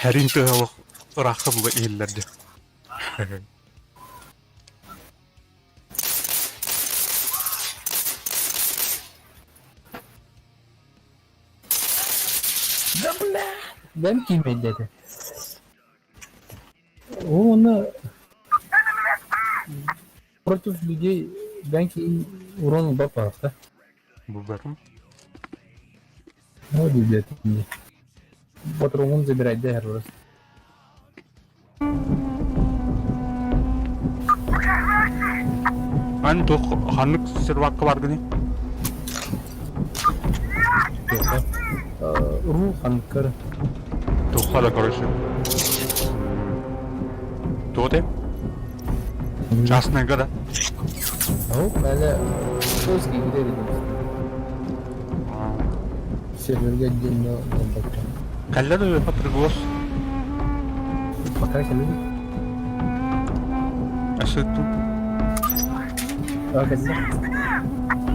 Herin tığalı rakımlı illerdi. Ben kim dedi? Onu против людей банки урон бапах, да? Bu benim. Ну, ребят, мне. Вот он забирать, да, раз. Ben tuh hanık sirvakı var gini. Рух, анкар. Tuh hala karışı. Tuh de. Частная года. Ну, надо поиски где серверге отдельно бака. Kallar öyle patırgos. Пока келеді. Aşıttım. А, қазір.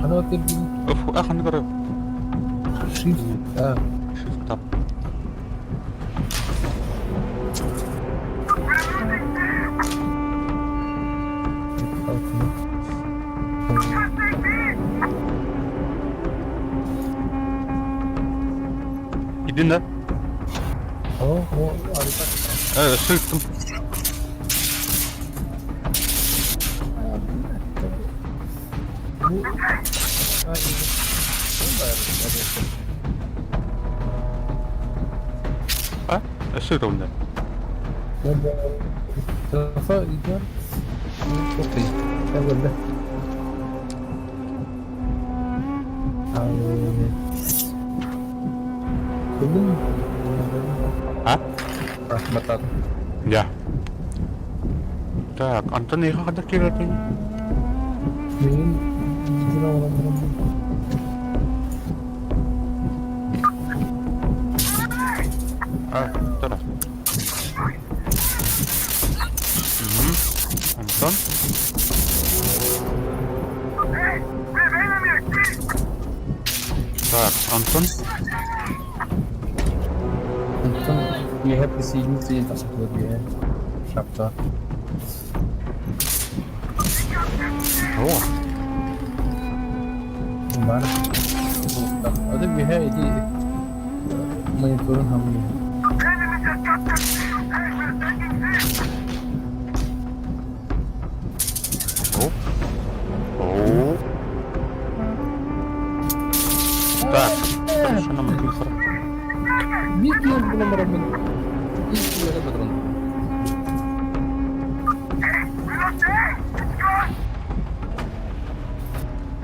Ана вот терді. Of, hanı karı. Shift. А, Shift tab. Gidin de. о, harika. Evet, sıktım. Bu... Ay, Ha? Sıktım onda. tarafa gidiyor. Çok iyi. Ben böyle. Buldun mu? Ha? Batak. Ya. Так, Антон, я когда кидать? Benim gücüne olanlarım bu. А, тарaf. Антон? Так, Антон? Антон, я hep seni takılıyor diye. Şapta. О, Var. Adı bir heydi. Monitörün hamle. оп. Оп. Так, что нам это? Bir yıl buna beraber. İlk yıla kadar.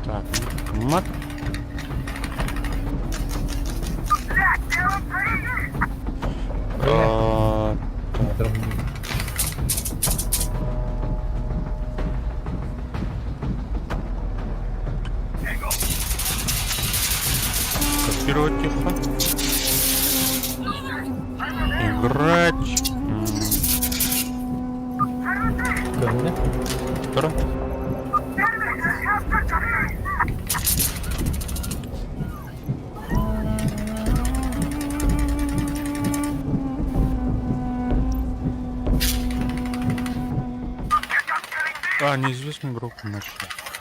Так, мат. Копировать тихо. Играть. Böyle. Второй. А, неизвестный игрок начал.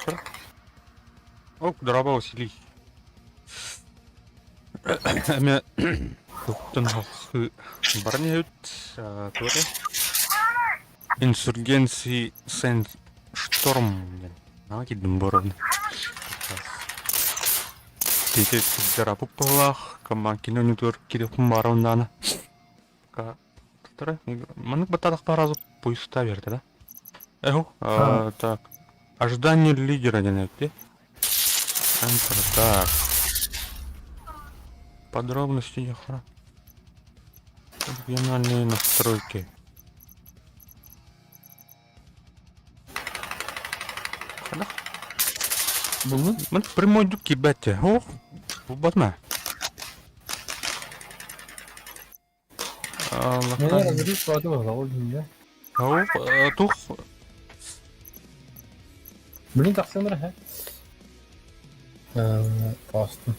Всё. О, дрова усилий. Эме топтун халкы барнеют, туре. Инсургенции Сен Шторм. Нагидым борон. Тете сидара пупалах, камакино нютур кидеп марондан. Ка туре. Маны батадах паразу пуйста берди, да? Эхо, так. Ожидание лидера не найти. Так. Подробности ехала. Региональные настройки. Да? Мы прямой дуки бете. О, батма. Ne yazmış vardı o zaman dinle. О, тух. Блин, так все нравится. Просто.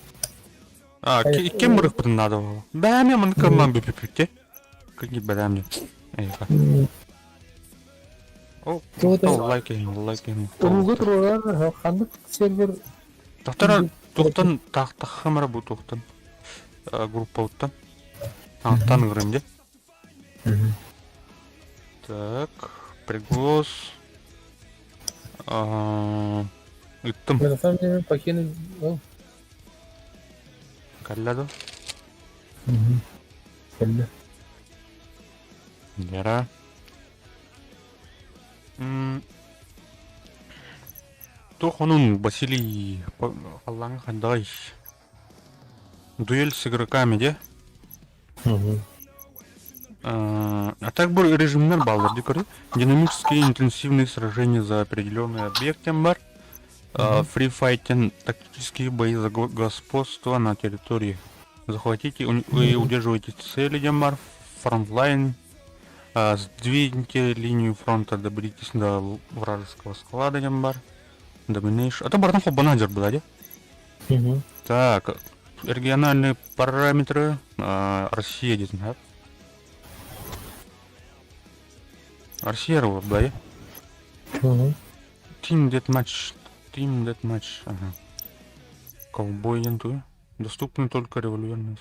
Кем рык надо было? Да, мне ман каман бипипите. Какие бадамни. Эйха. О, Вот это. лайкин. Уруга туралар хандык сервер Тахтара тухтан тахтахамара бу тухтан. Группа уттан. Антан грынде. Так, приглас. Иттым. на самом деле покинуть. Калладо. Келді. Яра. Тохонун Василий Аллаң қандай. Дуэль с игроками, де? А так был режимнер баллар, дикары. Динамические интенсивные сражения за определенный объект бар. Фрифайтинг, тактические бои за господство на территории. Захватите и удерживайте цели, дембар. Фронтлайн. Сдвиньте линию фронта, доберитесь до вражеского склада, дембар. Доминейшн. Это бартан хоббанадер была, да? Так, региональные параметры. Россия, где знает. Россия, да? Team Deathmatch. Ага. Ковбой янту. Доступны только револьверные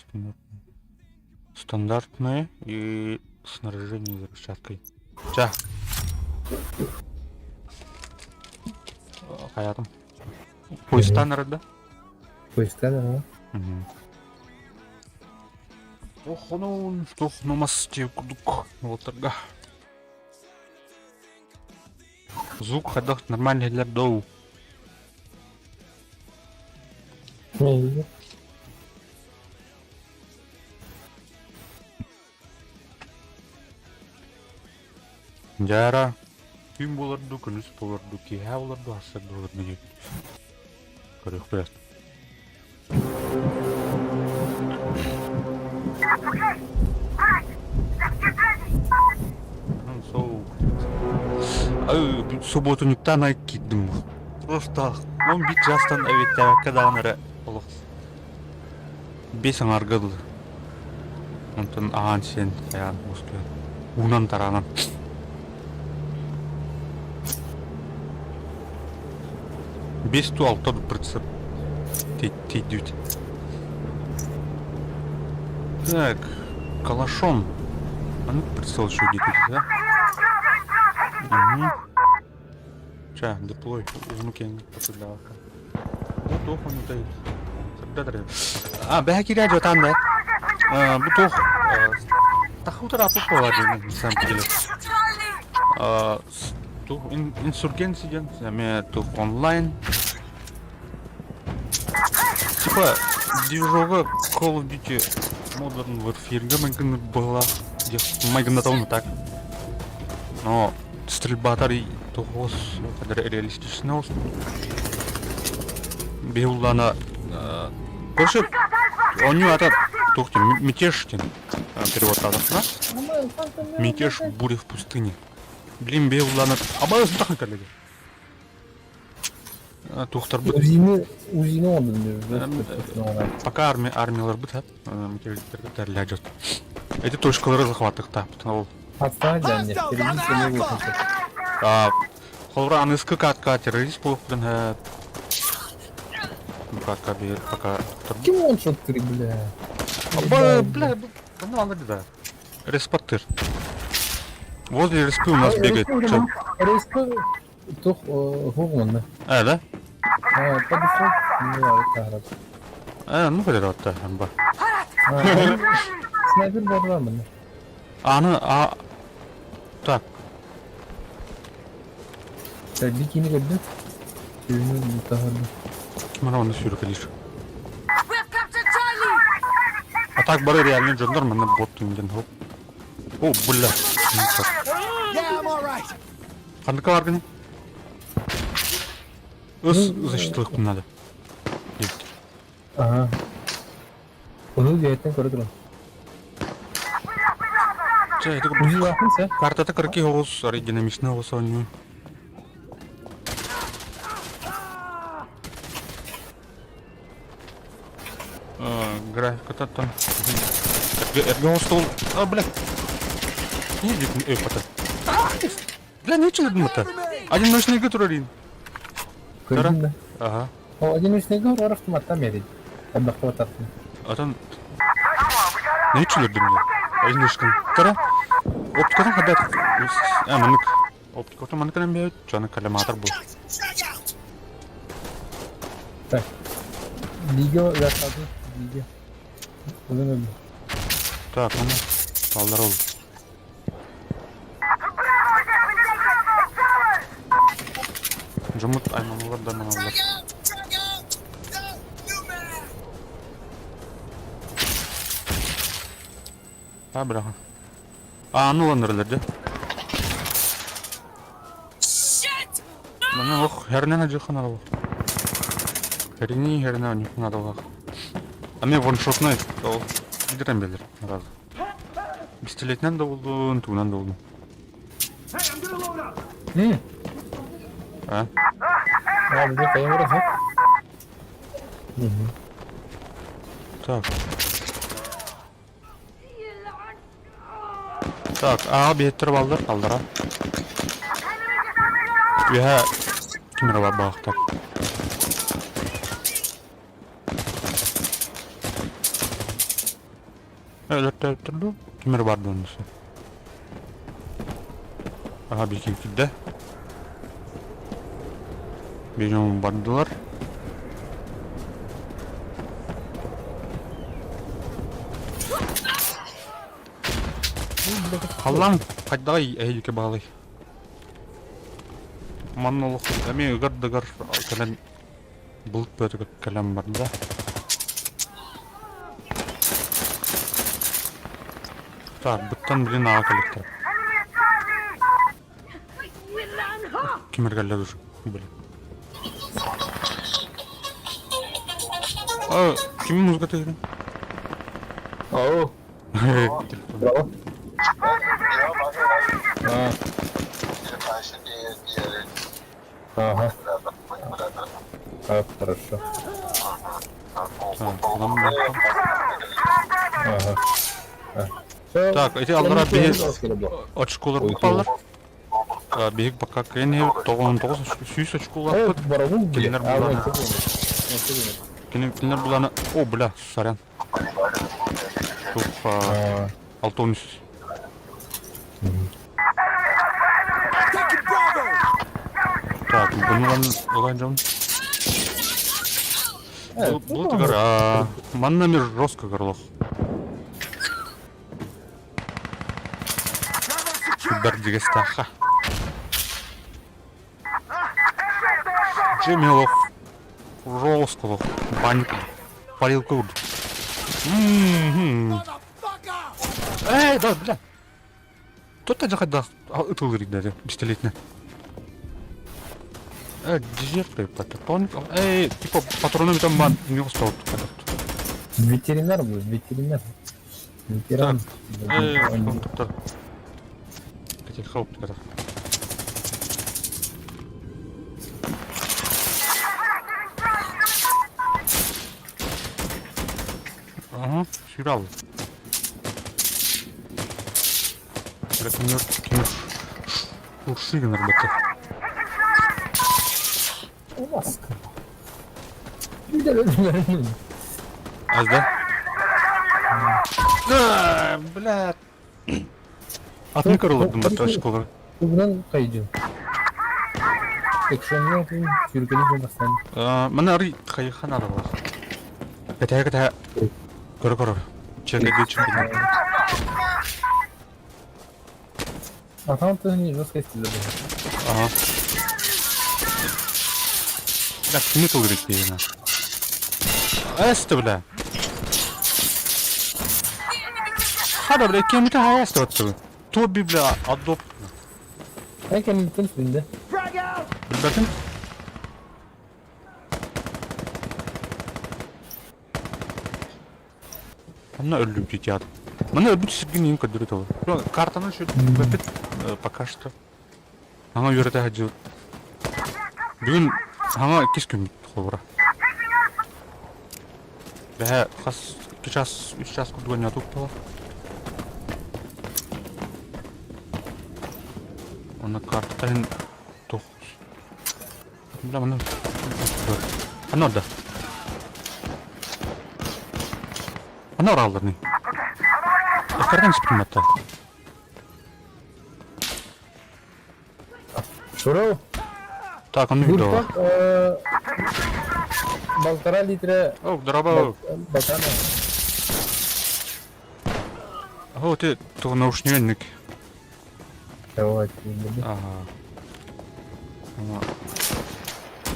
стандартные и снаряжение с взрывчаткой. Ча. Хаятом. Поезда да? Поезда, да? Ох, ну, что на мосте кудук. Вот торга. Звук ходах нормальный для доу. Jara, kim bulardu, kunus bulardu, kiha bulardu, hasad bulardu gitu. Kerja best. В субботу никто не кидал. Просто он бит жастан авет когда он олох. Бесен аргал. Он тон ансен я мускул. Унан таранам. Без туал тот принцип. Ты дють. Так, калашом. А ну прицел еще где-то, да? Угу. Ча, деплой. Узмукен посудалка. Вот ох он дай. Бэки радио там, да? Бутох. Тахутара попала, на самом деле. Инсургенция, то онлайн. Типа, движога Call of Duty Modern Warfare мэгэн была, где мэгэнатал так. Но стрельба тари тогос, когда реалистично. Беулана, короче, он не это, тухти, мятеж, перевод тазахна. Мятеж буря в пустыне. Блин, Беулана, абаз так коллеги. Тухтар бут. Узины он Пока армиялар бут, мятеждер ляжет. Эти точкалары захватых та, потому. Отстань, да, мне впереди не выходит. Холра анысқы катка террорист болып бұдан катка бер пока. Кем он шоттыр, бля? Бля, ну ладно, да. Респоттер. Возле респы у нас бегает. Респы тух гугман, да? Да? По дефолту, Ну вариант-то, амба. Снайпер барламын. Так. Бикини gördün. Ürünü mutahharlı. Mana onu sürük лишь. А так бары реально жандар мана бот инген хоп. О, бля. Қандай каларгын? Защитылық надо. Ага. Onu diyetten koru durun. Uzi bakınsa. Картата кырки хоғыз, ары динамичный хоғыз ойнуй. Графика там. Эрго стол. Бля. Не видно, потом. Бля, нечего думать-то. Один ночный турарин. Көрдün mü? Ага. O один üstüne gör, var автоматтан береді. Отдаққа отаrsın. Атан... Нечего думать. Один ночный. Тара. Оптикадан хадат. Маннык. Оптикадан манныканан бейт. Жаны коллиматор бұл. Так. Видео жасады. Видео. Uzun öldü. Так, аны. Балдар ол. Жұмыт айманылардан аналар. Браха. Аны оландырылырды. Мана ох, хернен ажыхан алып. Хернен нихун алып. Аме ваншотный, ол бидерен белер. Раз. Пистолетнен да болдун, тугунан да болдун. А? Ya bize kayın burası. Так. Так, беттер балдар, алдара. Үһә кимера бактар. Электрлүү кимер бар дөнүсү. Бекин кидде. Benim bandılar. Халлан кайдай эйликке баглай. Маннолук эми гырдыгыр калам булт бөтөгө калам бар да. Так, буттан билен ага келиптир. Кимергелер уж биле. Kim muzga tegdi? Oo. Bravo. Ага. Так, хорошо. Так, эти алдыра бейік очколар бұқпалар. Бейік баққа кәне 99 сүйіс очколар бұд. Келінер бұланы. Келінер бұланы. О, бля, сарян. Туп 6-13. Так, бұнылан олайын жауын. Бұл тұғыр, манна мир жестко горлох. Бердиге стаха. Джемилов. Жестко. Банька. Парилка урд. Да, бля. Кто-то заходил. Это говорит, даже пистолетный. Дезерты, патроник. Типа патроны там не устал. Ветеринар будет, ветеринар. Ветеран. Эти хауптера. Ага, сюрал. Это не Шуршиган работает. Ласка. Видели? Аж, да? Бля. Атны кырылып думда школы. Bundan kayıcı. Ekranına koyun, sürgülü bastan. Mana ri kayıhan ada var. Kata. Koro. Çeke geçin. Atam tane nasıl kestildi bu? Aha. Bля, kimi толгрик дейін. Әсті, бля. Хада, бля, кеміті хаясты өтті. Тоби, бля, адоп. Ben kendim bütün üstünde. Білбәтін? Мына өліп жетеді. Мына өліп түсірген ең көдірі толы. Картаны шөйді бәпет пока что. Аңа үйреті әжі. Бүгін аңа кес көмейді қолыра. Бәе қас 2 час, 3 час күрдіген ятуып бала. Ана карттан тух. Бля, мына. Ана да. Ана оралдырны. Кардан сприматта. Шурау. Так, он видео. Буртак 1,5 литра О, дрова. бакана. О, ты то наушник. Давайте. Ага.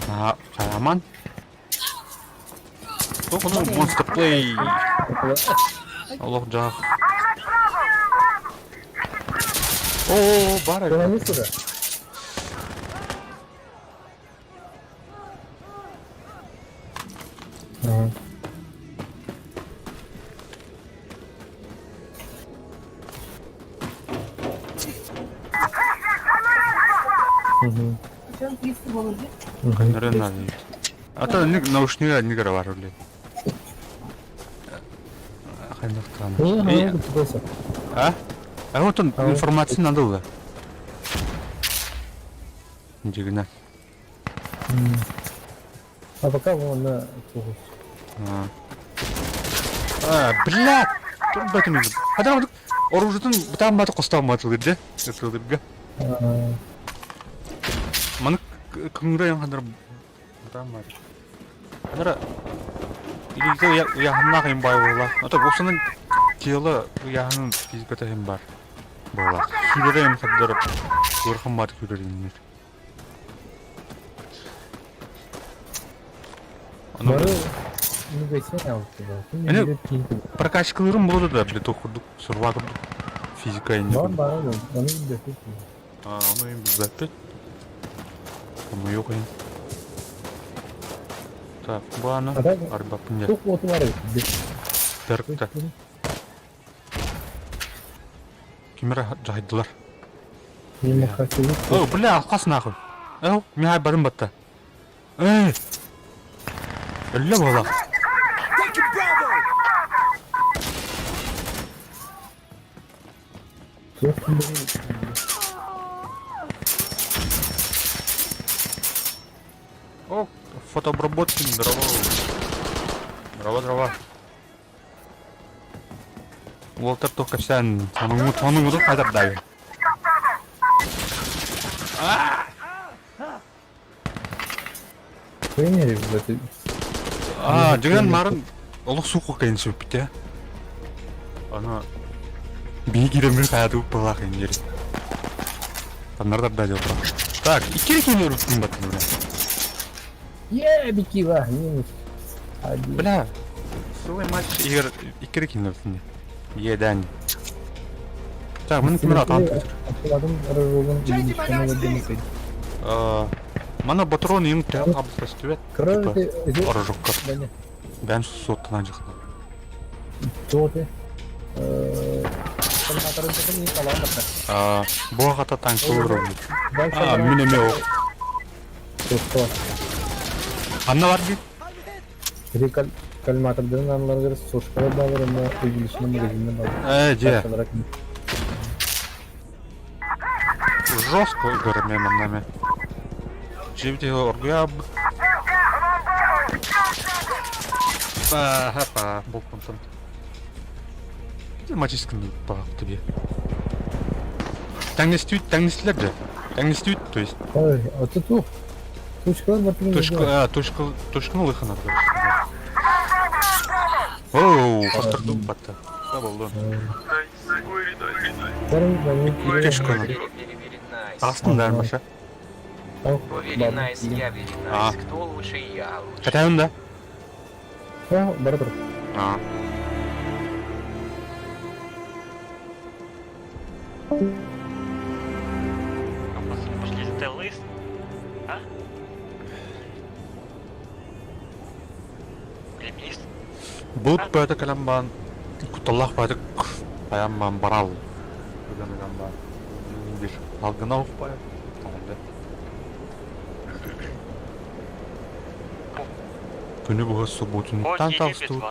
Ага, Хаяман. Кто ну Monster Play? Аллах джах. О, бара. Куда сюда? Ага. Угу. Наверное, надо. А то наушники не говорили. А? А вот он информация надо. Дигна. А пока вон на блядь! Тут бэтами. Хотя вот оружиедан там баты костаматыл деді. Өтілдіргі. Маны күнгірейін қадар бұтам бар. Қадара илейді ұяғынна қайын бай бола. Ота осының телі ұяғының физиката қайын бар бола. Күйлерейін қадар өрқын баты күйлерейін. Бары не гайсен алып. Прокачкаларым болды да, блядь, оқырдық, сұрвадырдық. Физика енді. Бар, оны білдірдік. Onu им запять. Кому ёкаем. Так, бана. Арба пунья. Çok otu var. Перкта. Кимера жайдылар. Benim kaçırdık. О, бля, алқас нахуй. Ау, михай барым батта. Ölü bola. О, фотообработки, дрова. Дрова. Уолтер только сен, оның ұды қайдап дайы. Тренеры в этой... Жігін марын олық су қойын сөп бітті. Ана... Бейгеремір қаяды ұппылақ ендері. Танардар да жел тұрақ. Так, икері өрістің баттың бля. Бики, ва, минус. Бля, солай матч егер икері өрістің. Дән. Так, мұны кімер атан тұр. Атыладым, араролын, илişкені демесейді. Мана батырон ең тәл қабылса стөбет. Короче, Ора жоққа. Бән соттынан жықсына. Жоғыты. Колматарын тұқын ең қалан бақта. Бұға қата танк болыр өңді. Мінеме оқ. Соққа. Анна бар бей? Бір колматырдың анылар көрі соққалар бағыр, онда ilişkінің магазиннен бағыр. Де. Жестко көрме мынаме. Жебде оргуя. Хапа, бұл контент. Где мачисканы бағып тебе? Тәңнестілер де. Тәңнестілер, то есть. Ой, а ты тут? Точкалар бар тегін. Точканы лыхын арды. Оу, қастырдым батты. Са болды. Точканы. Астында маша. Very nice, я very nice. Кто лучше, я лучше. Катайын да? Бар тұр. Пошли за лист? А? Клипист? Бұлт бәді кәлем баған. Құтталлақ бәді баян баған барал. Бұдан баған. Bir algına of bayağı. Tamamdır. Күні бұғы субботунуктан талсту.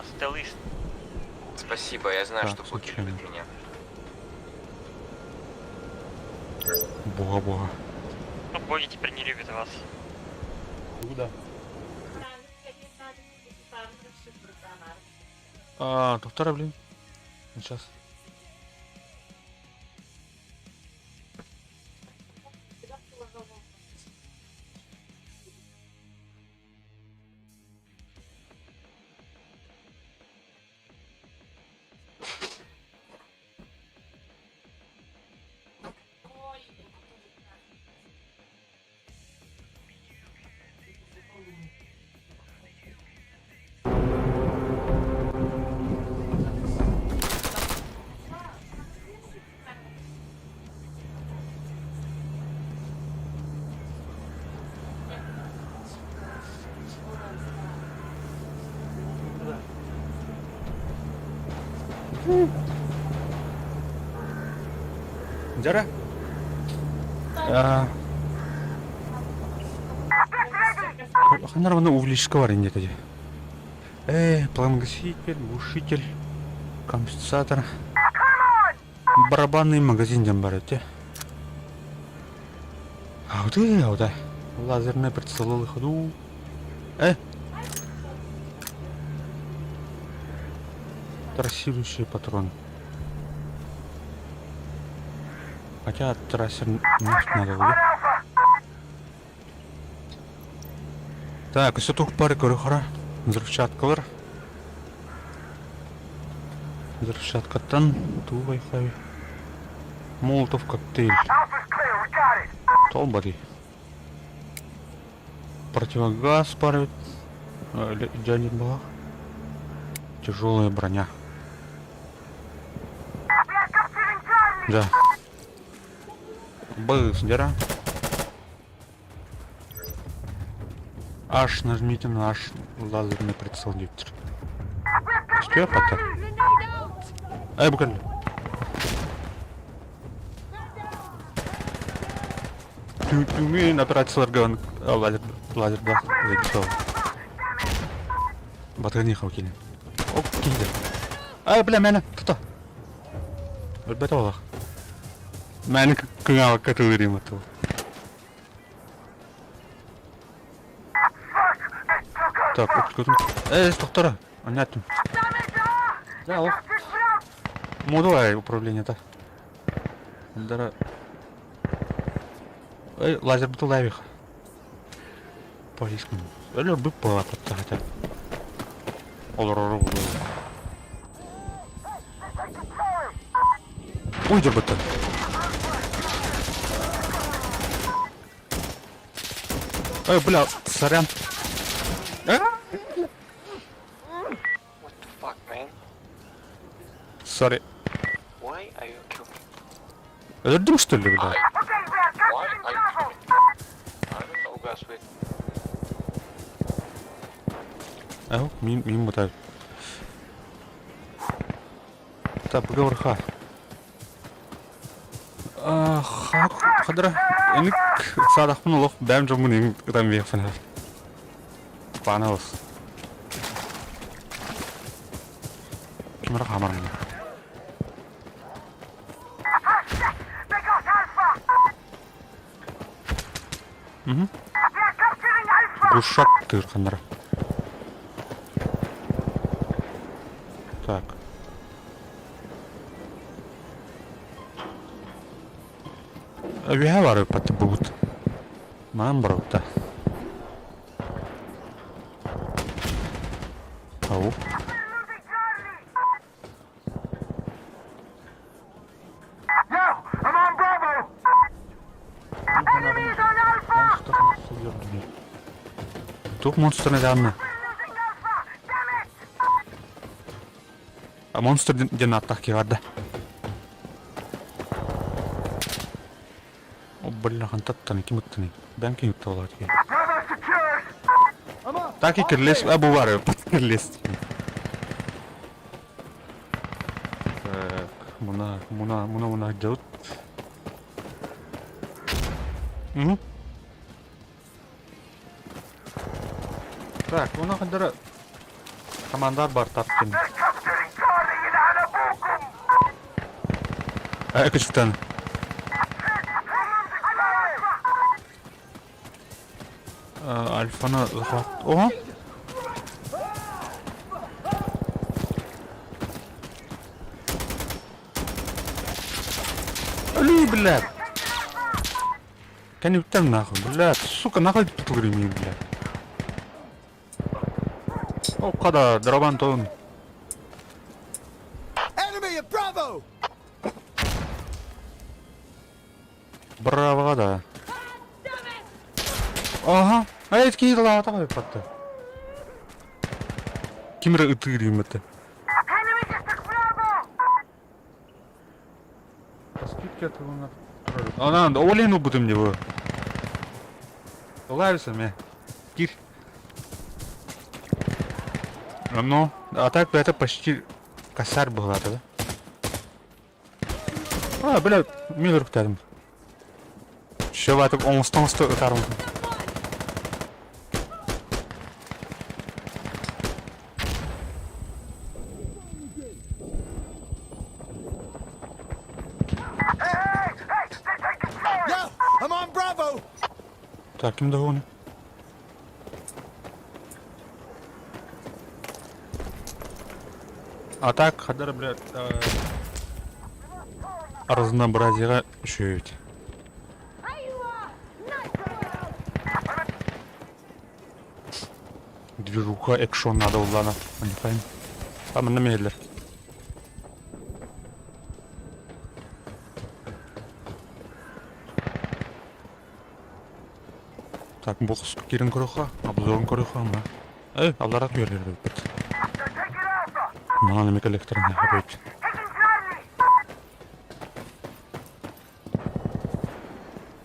Спасибо, я знаю, что Буки любит меня. Буга. Ну, боги теперь не любят вас. Куда? Доктора, блин. Сейчас. Жара? Қанар бұны увеличка бар енді тәде. Пламгаситель, глушитель, компенсатор. Барабанный магазин бар өте. Ауда. Лазерный прицеловый ходу. Трассирующий патрон. Хотя трассер нефть надо будет. Так, все тут пары корохора. Взрывчаткалар. Взрывчаткаттан ту Wi-Fi. Молотов коктейль. Толбари. Противогаз пары. Идеальный балах. Тяжелая броня. Да. Быстро. Аж нажмите на наш лазерный прицел диктор. Что пока? Буквально. Умею набирать сларган. Лазер да. Записал. Батарей хавкин. Окей. Бля, мене. Кто? Бетолах. Мене кыгал катылырым атыл. Так, откуда? Доктора, понятно. Да, вот. Модулай управление-то. Дара. Лазер был лавих. Полиском. Любый папа хотя. Олорору. Уйди бы ты. Бля, сорян. What the fuck, man? Sorry. Why are you killing me? Это дым, что ли, бля? Why are you killing me? I don't know, guys, wait. Мимо мотают. Так, поговор ха. Хадра. Эник садахмын олох бәм жомын ең ұдан бейқфін. Панауыз. Кімірі қамарың. Гушак кырқандар. Так. Виха бары паты бұғыт. Маған бұрауытта. Ау. Тук монстр недавно. А монстр ден атаки варды. Бля, хантаттаны кимыттаны. Бәм кимытты олар ке. Так и кірлес, абу бары, кірлес. Так, мұна жауыт. Так, мұна қандары командар бар тапкен. Күшіктен. Альфаны захват... О! Али, блядь! Кәне үттем нахуй, блядь, сука, нахуй біту кіремейін, блядь. О, қада, дробан тоғын. Enemy at Bravo! Бравоға да. Ага, айт кейді лағата қой патты. Кемірі үті кірейін бәтті. Скидка тұғына. Ана, олен ұбыдым де бұл. Олай бісім, Кир. Ну, а так бы это почти косарь была, да? А, блядь, милер ктадым. Ще ватып оңыстан-осты ұтарым. Yo, I'm on Bravo! Так, кім дағуны? А так, хадар, блядь, разнообразиеға үшеует. Движуха экшон надо улана. Не пойм. Там на медлер. Так, бокс кирин көріға, обзорын көріға ма? Эй, аллара көйлері өпет. Мана немек электріне өпет.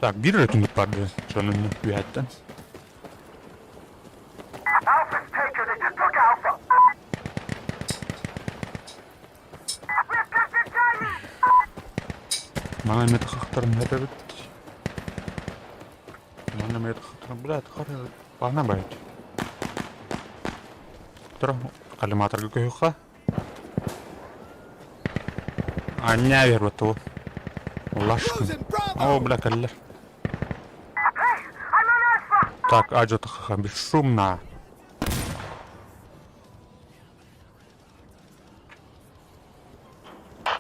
Так, bir rötünlük vardı canını üyetten. Alpha's taken, they just took Alpha. We've captured Charlie! Мана немек хақтарын өпет. Мана немек хақтарын, блядь, қары бағына байт. Тұра, коллиматорға көйіға. А, не вер вот его. Лашкин. Losing Bravo! О, бля, коллер. Hey, I'm on Alpha! Так, Аджо Тахаха, бесшумно.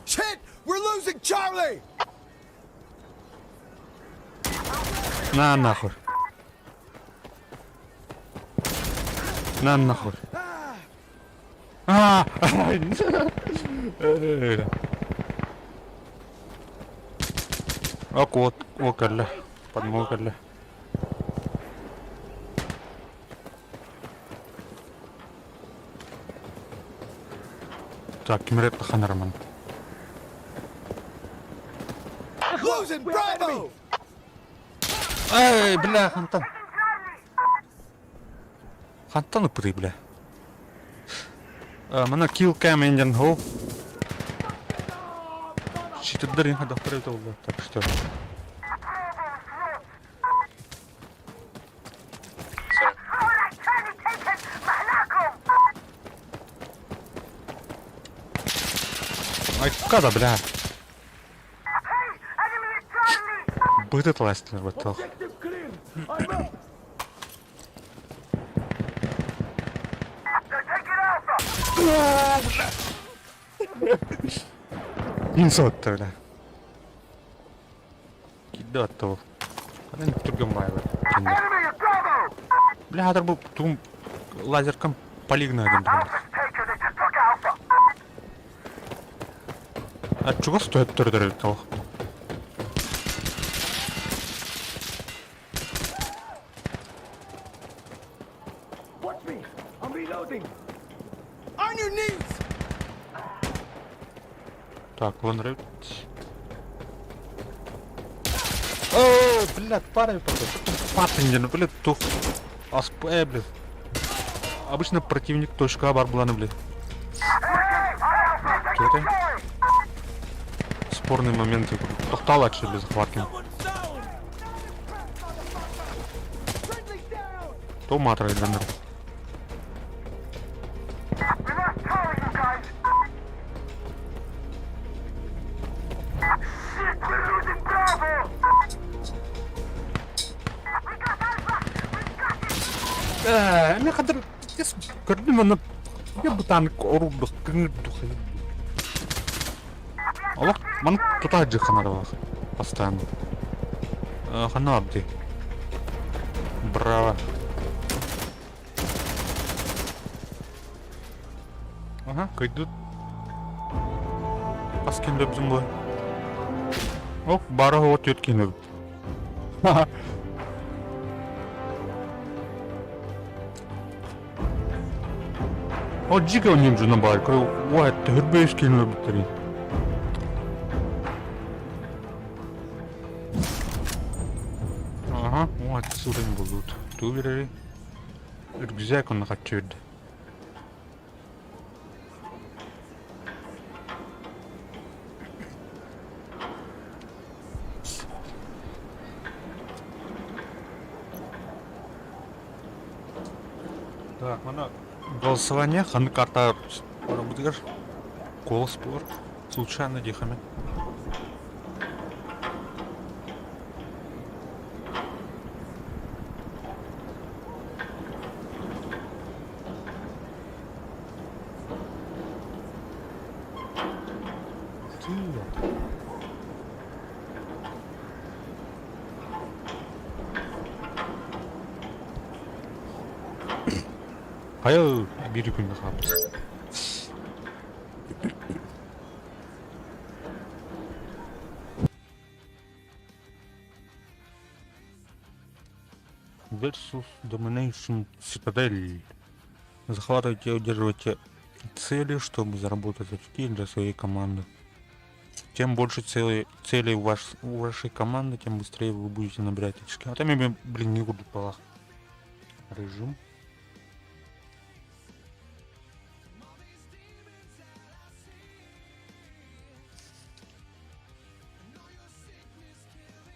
Shit! We're losing Charlie! На нахуй. На нахуй. А, Ок, вот, колле. Подмол колле. Так, кимрет Таханарман. Losing Bravo! Эй, бля, Хантан. Хантан упырый, бля. Мана kill cam engine hole. Щитыдыр инха доктор это было. Так что. All that Charlie taken! Mahlakum! Ай, когда, бля. Hey, enemy at Charlie! Бытыт ластер вот так. They're taking Alpha! Инсотто, бля. Кида то. Каден түрген бай, бля. Enemy at Bravo! Бля, хадыр бұл туым лазеркам полигна едім, бля. Alpha's taken, they just took Alpha! А чего стоит түрдір того? Watch me! I'm reloading! On your knees! Так, вон рыб. О, блядь, парень просто. Патынген, блядь, тух. АСП, блядь. Обычно противник точка бар буланы, блядь. Что это? Спорный момент. Тоқтал атшы, блядь, захваткин. То матра едендер. We lost Charlie, you guys! Shit, we're losing Bravo! We got Alpha! We got it! Эми кадыр көрдүм аны. Я бутан орубдук кыңырдук. Алак, ман тута жыханар бар. Постоянно. Хана абди. Браво. Ага, кайдут. Аскин дөбзүм бу. Оп, бары от өткөн өп. О, жига онем жуна бар. Кой, уайт, хүрбөйс келин өбүттөрүн. Ага, уайт, сурын болут. Тубирери. Рюкзак он качырды. Так, мана голосование, ханы карта работает. Голос повар. Случайно дихами. Hayır, bir gün kaldı. Versus Domination Citadel. Захватывайте и удерживайте цели, чтобы заработать очки для своей команды. Чем больше целей у вашей команды, тем быстрее вы будете набирать очки. А там я, блин, не буду полах. Режим.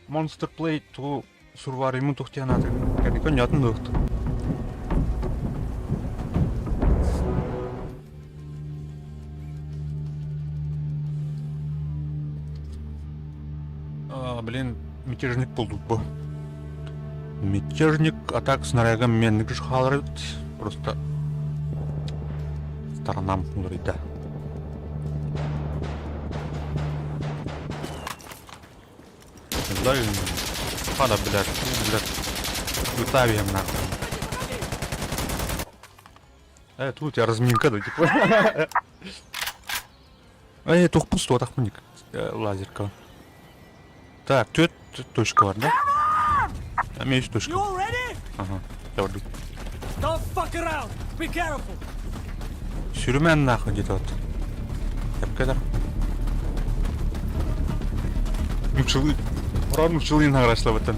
Monster Play to survive ему тухтянаты. Как понятно, доктор. Блин, мятежник болдук бу. Мятежник атак снарягом менник халырыт. Просто сторонам урыйда. Да, пада, блядь, Ютавием нахуй. Тут я разминка, да, типа. Тух пусто, атахмуник. Лазерка. Так, тут точка var, да? Там есть точка. Ага, я вроде. Sürümen nahı где-то вот. Hep kadar. Uçulu. Oranın uçuluyla araçla batın.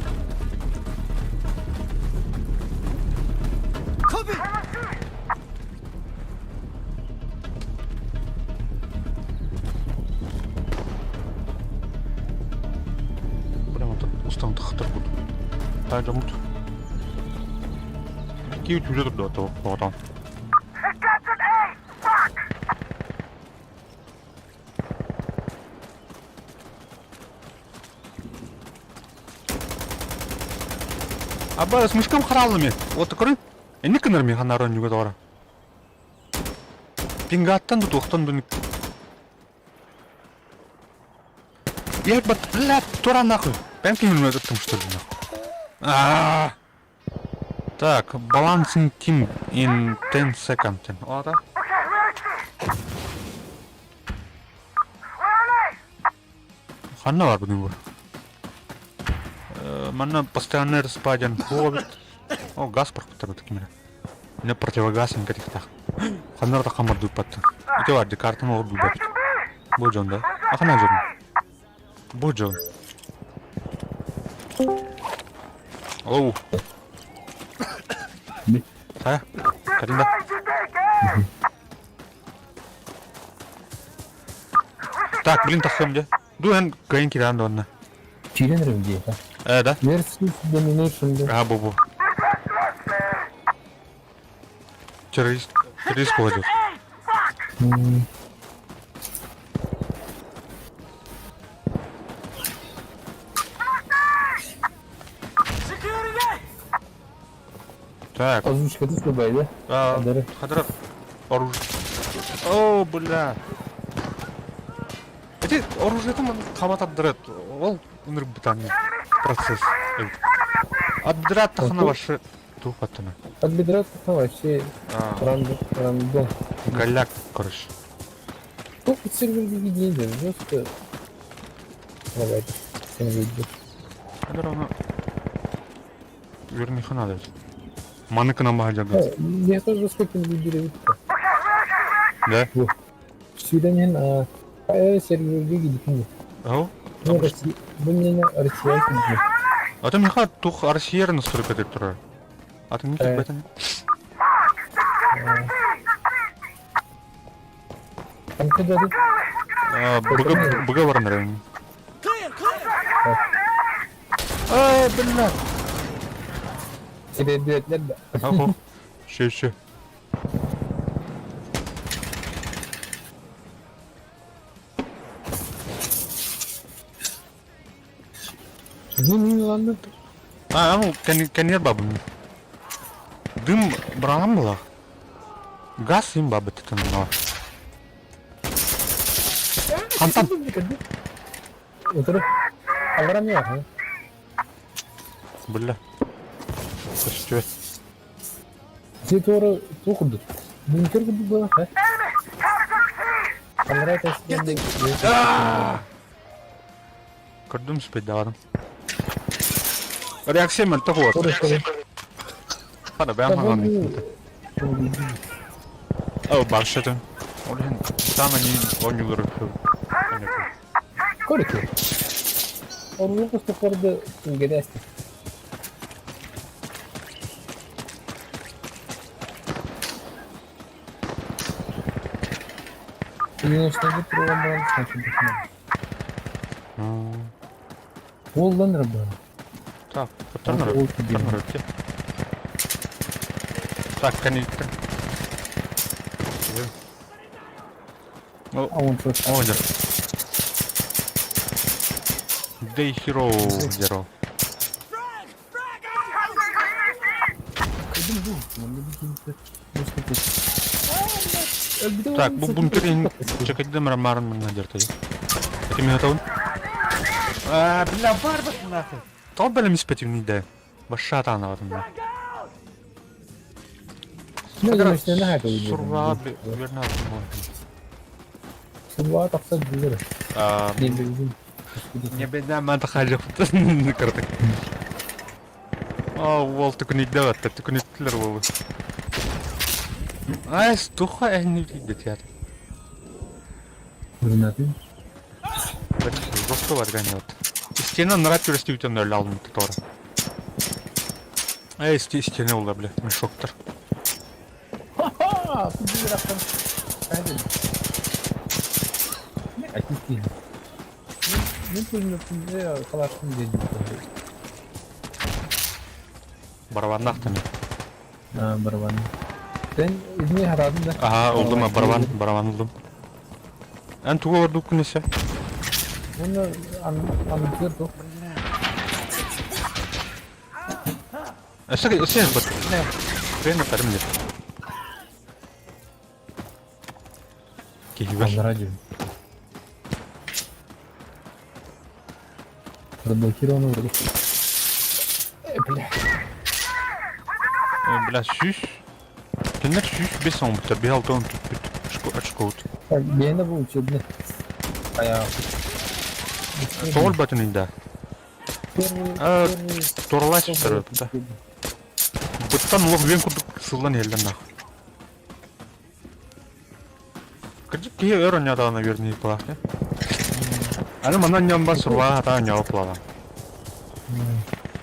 Прямо тут устан тахтар буду. Та жамут. Какие у тебя тут до того потом? Captain A! Fuck! Аба, с мышком хралами. Вот такой. Не канарми ханарон не готова. Пингаттан тут ухтан дуник. Я бат, блядь, тура нахуй. Прям кинул этот там что ли нахуй. Так, balancing team in 10 seconds. О, да? Okay, where is she? Where are they? Ханна var bunun bu. Mana постоянный распаден хоббит. О, газ прохпатар такими. Не противогаз им каких-то. Ханна да хамар дупат. Это var декартын ол дупат. Боджон да. Ахана жон. Боджон. Оу. Хая? Каринда. Так, блин, тахым где? Дуэн гайын киран донна. Чилен где? Да? Versus Domination. Бу-бу. Террорист ходит. Так. Озвучка тут байда. Кадыры. Кадыров. Оружие. О, бля. Эти оружие там қабат атдырат. Ол өмір бітаны процесс. Атдырат тахана башы тух аттына. Отбедрат вообще рандом. Голяк, короче. Ну, серверге гидейді, просто... Давайте, сен видишь. Кадыр оны... Верни хана дәді. Маныкына маға жагыз. Я тоже сколько видели. Да? Свидание серверге гидейді. Ау? Ну, бұл мені Россия гидейді. Аты меха тух Россия настройка деп тұрар. Аты не кеп бәтін? Там куда ты? Бұға баран район. Clear, clear! Ай, бля! Тебе билетлер да. Ау, ще. Не ладно. Ау, кәнер бабым. Дым бұрағам бұла. Газ им бабы тітін мұна. Қантан? Отыр. Аларам не var. Бля. Көшті. Сен тура тоқыды. Бункер gibi bu ha. Алара тәсізден Көрдім спейт давадым. Реакция мен тұғы от. Қада бәм ағаны. Ау, баршыдың. Олен, бұтама не ойнылыр өпі. Корки. Он просто порды грязь. Yine işte bu programdan saçma. Oldanır bu. Так, потарнар өтті. Так, кәнеліктің. Он просто. Ойдыр. Day Hero Zero. Так, bu бункерин чекайдым рамарын мына жерде. Это меня таун. Бля, барбас нахуй. Тол белем испетивни да. Баша тана ватым. Ne demek işte ne hayat oluyor? Surva верна. Surva tapsa bilir. Bildim. Не беда мата хажа кырдык. Ол түкүнүдө атты, түкүнүттүлөр болду. Ай, стуха эни видит я. Ne yapayım? Просто варганет. Стена нравится растютен лалым тора. Ай, стена ула, бля, мешоктор. Ха-ха! Тут bir rakam. Hadi. Ne açtın? Ne bilmiyorsun ya, kalaştın dedim. Барабаннахтами. Барабан. Sen İzmir'e aradın da. Ага, oldu mu? Барабан oldum. En tuğu ordu kunese. Onu anlatıyorduk. Sen bak. Ne? Ben yaparım diye. Keyif ver. Anlaracığım. Buradaki onu vurdu. Бля, süs. Kenler süs 5 ombuta. Bir altı ombuta. Açık oldu. Ben de bu uçurdu. Ayağı. Sol batın indi. Toralaş tutarı. Bıttan uluq ben kurduk sıldan elden naq. Kırcık kiye ör onya dağına görünü yıpılaq ya. Ani mandan yan bas ruğa hata onya opulağım.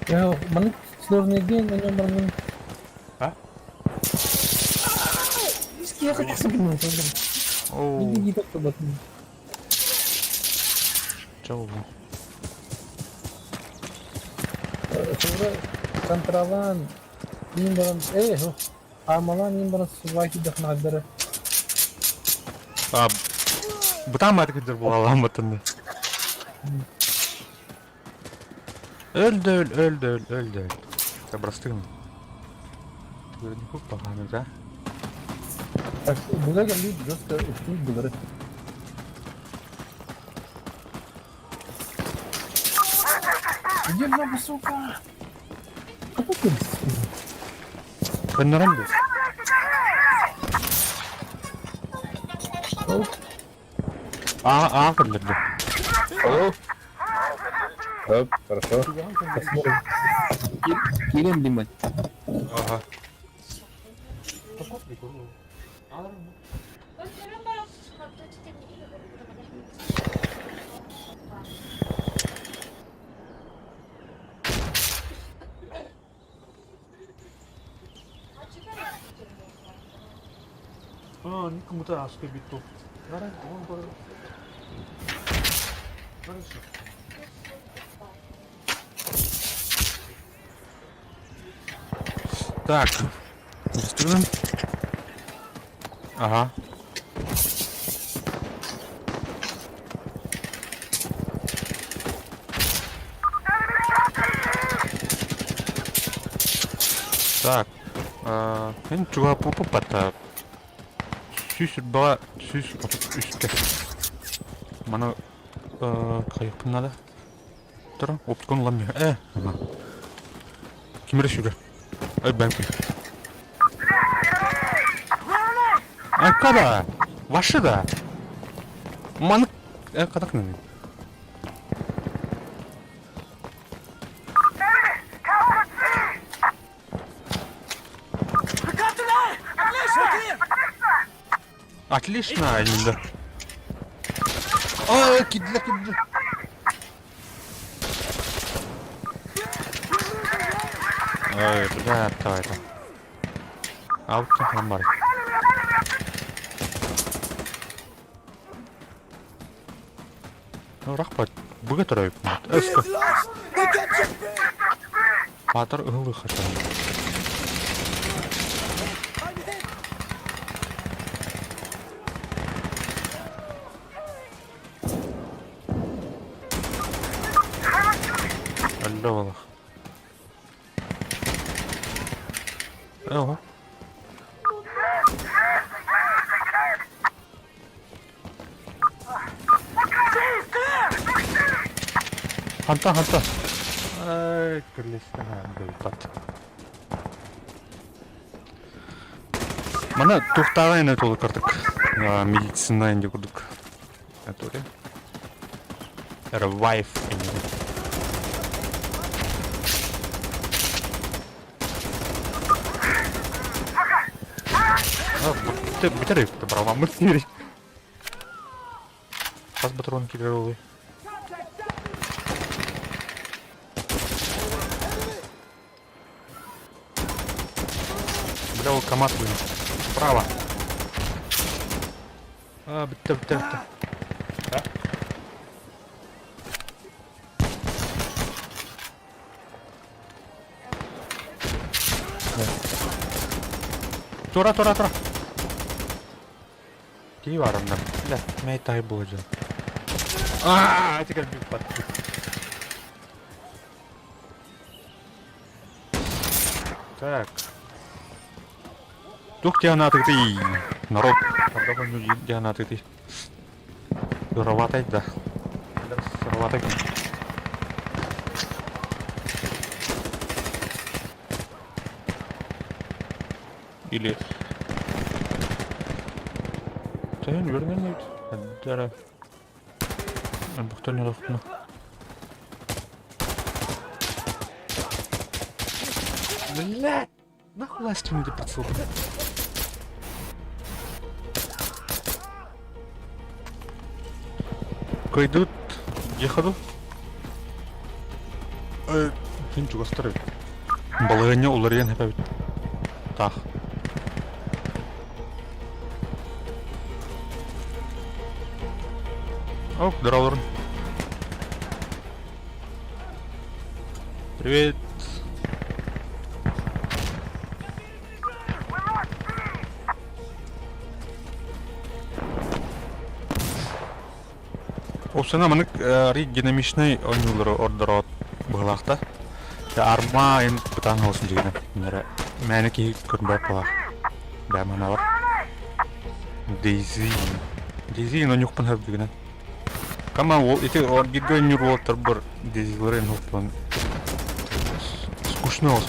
Ya bana sınırını değil, ben bana... Ha? Hiç yakıtısı bilmiyorum sanırım. Oo, Bir gidip de bakın. çabuk. Sonra kontravan, yiyeyim bana, armalan yiyeyim bana sıvaki dakın adları. Bıtan mı adıkıdır bu Allah'ın batında? Öldü. Sen bıraktık mı? Görün çok bakanız ha. Так, буда geldi жестко üstün bunları. Где на сука? Kapatın. Ben nerede? Кірлерді. Оп, хорошо. Посмотрим. Кирим Димон. Ага. Ini kamu asli gitu. Nara, kamu baru. Так, регистрируем. Ага. Так, мен чуга пупу пата. Сүйсір бала, сүйсір үстке. Мана, қайық бұнады. Тұра, оптикон ламия. Кемері сүйгі. Бәнкі. Қада? Вашы да? Маны... Қадақ нәне? Отлично, Линда. Кидла. Ой, бля, давай там. Аутто нормально. Ну, рахпат, бүге тұрайып. Өскі. Батыр ұғылы қашан. Әлі олақ. Ого. Ханта. Кірлестен бейпат. Мана туқтағайын өтілі кірдік. Медицина енді күрдік. Әтөлі. Revive енді. Бітіріп, брава, мертвірі. Пас батрон кілеровий. Бля, КамАЗ блин. Справа. Бітті. Тура. Кей var onda. Бля, мен тай болacağım. Теперь бит подпит. Так. Тух дианаты ты. Народ. Когда он дианаты ты. Сыроватай, да. Сыроватай. Или... Тайын өрген өйт. Әддәрі. Бұқтар не лафтына. Блядь! Нахуй ластю не допрацел. Кайдут. Ехаду. Сен чуға старый. Балығыне оларген әпәбіт. Так. Оп, здорово. Привет. Осына мынык рик динамичный ойнулары ордырот бұғылақта. Арма ен бұтаң алсын жегені. Нәрі Мәнеки көрінбәп қала. Бәмана бар. Дейзи. Дейзи но нюхпан хәп дигән. Кама ол ите оргидо нюротер бір Дейзилерен хоппан. Скучно было.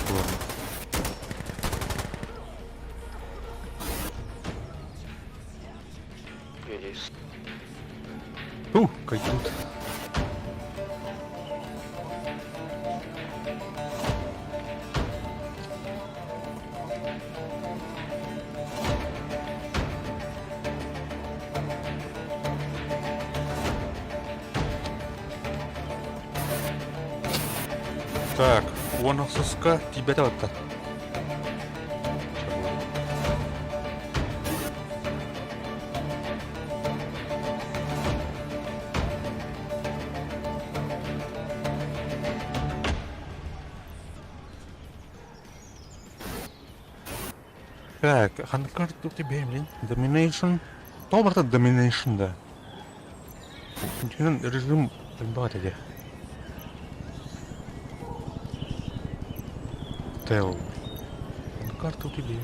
Кайфут. Так, он соска тебе вот-то. Так, ханкар тут тебе, блин. Domination. То барта Domination, да. Режим бата где. Тел. Карту тебе.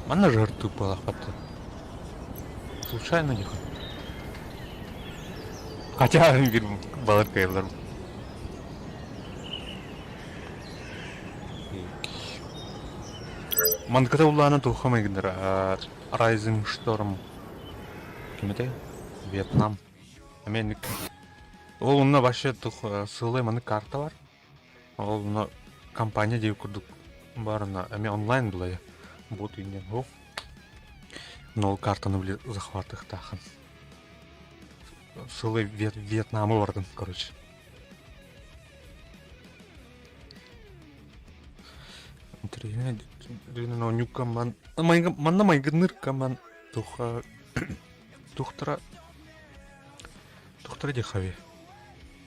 Она жертву была хата. Случайно не хоть. Хотя баларка я Мандката улана тухамайгдыр. Rising Storm. Кемете? Вьетнам. Мен ол уна вообще тух сылы маны карта бар. Ол уна компания деп курдук барына. Мен онлайн была я. Вот инде. О. Но картаны биле захватых тахан. Сылы Вьетнамы бардын, короче. Интересно. Но нюкаман, манна майгныр каман туха тухтра дехави.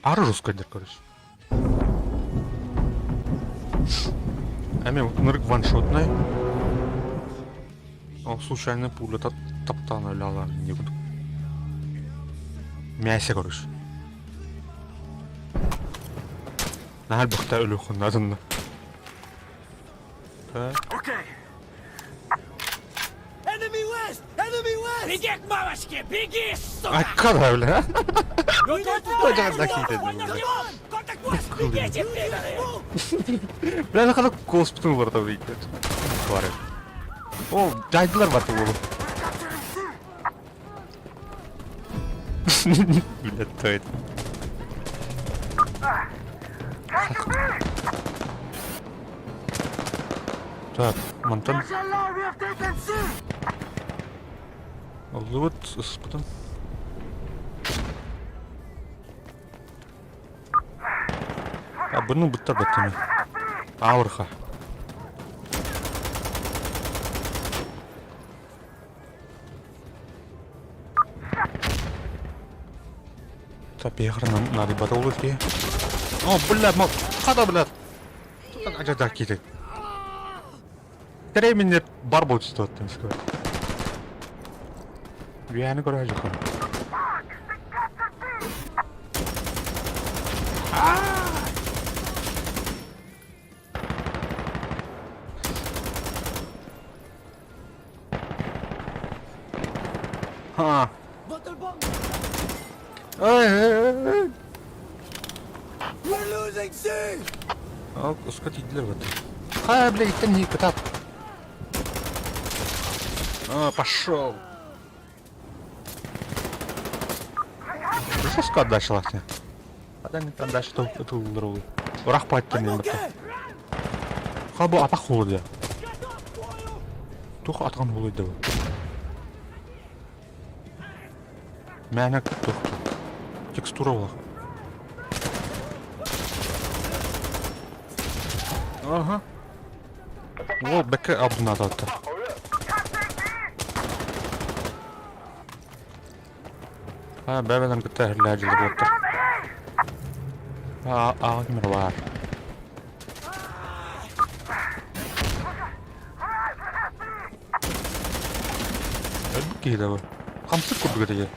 Ары русскайдыр, короче. Эми нырк ваншотный. Ол случайно пуля таптана ляла не буду. Мясе, короче. Нахаль бахта ölükhün adında. Okay. Enemy west! Enemy west! Беги, мамочки, беги, сука! Ay kadar bile ha. Контакт dakika west! Бегите, пидоры! Бля ne kadar gospel var tabii ki. Var ya. O caydılar var tabii oğlum. Millet tayt. Так, Монтан. Вот, потом. Bunu bitti batımı. Ağırha. Tapi karena nari bata ulus dia. Oh, belat mau. Kata belat. Tuh aja dah kita. Terus minyak barbot itu tuh sekarang. Biar ni kau aja kan. Ha. We're losing C! Oh, उसका चीज़ вот. А, блядь, это не катап. А, пошел. Что скат дальше лахне? А да не там дальше то это улру. Рах патти не мата. Хабу атак холода. Тух атаган холода. Мәнәк тух. Текстура була. Ага. О, бәкә абына датты. Ha, bäbelem көтәһерләр җиле булып тор. Кемер бар. Киде бу. Камсыз күрдүгә тиге.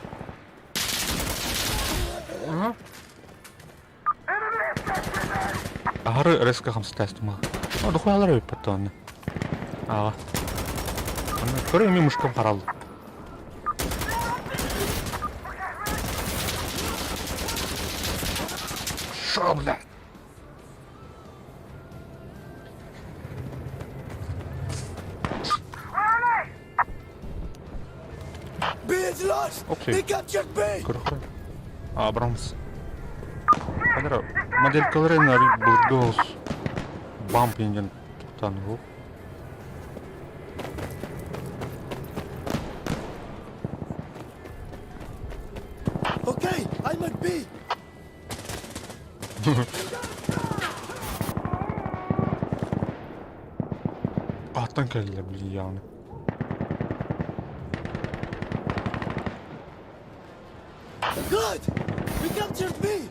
Ага. Ары резко камсыз тәстима. Дохуялар өйп баттаны. Ага. Көрөм мен мушкам каралды. Шо, бля. B is lost! Окей. They captured B! Көрөхөр. Абрамс. Кадра модель калорен ари булдос. Бамп инген тану. Okay, I'm at B! Аттан келди били яаны. Good! We captured B!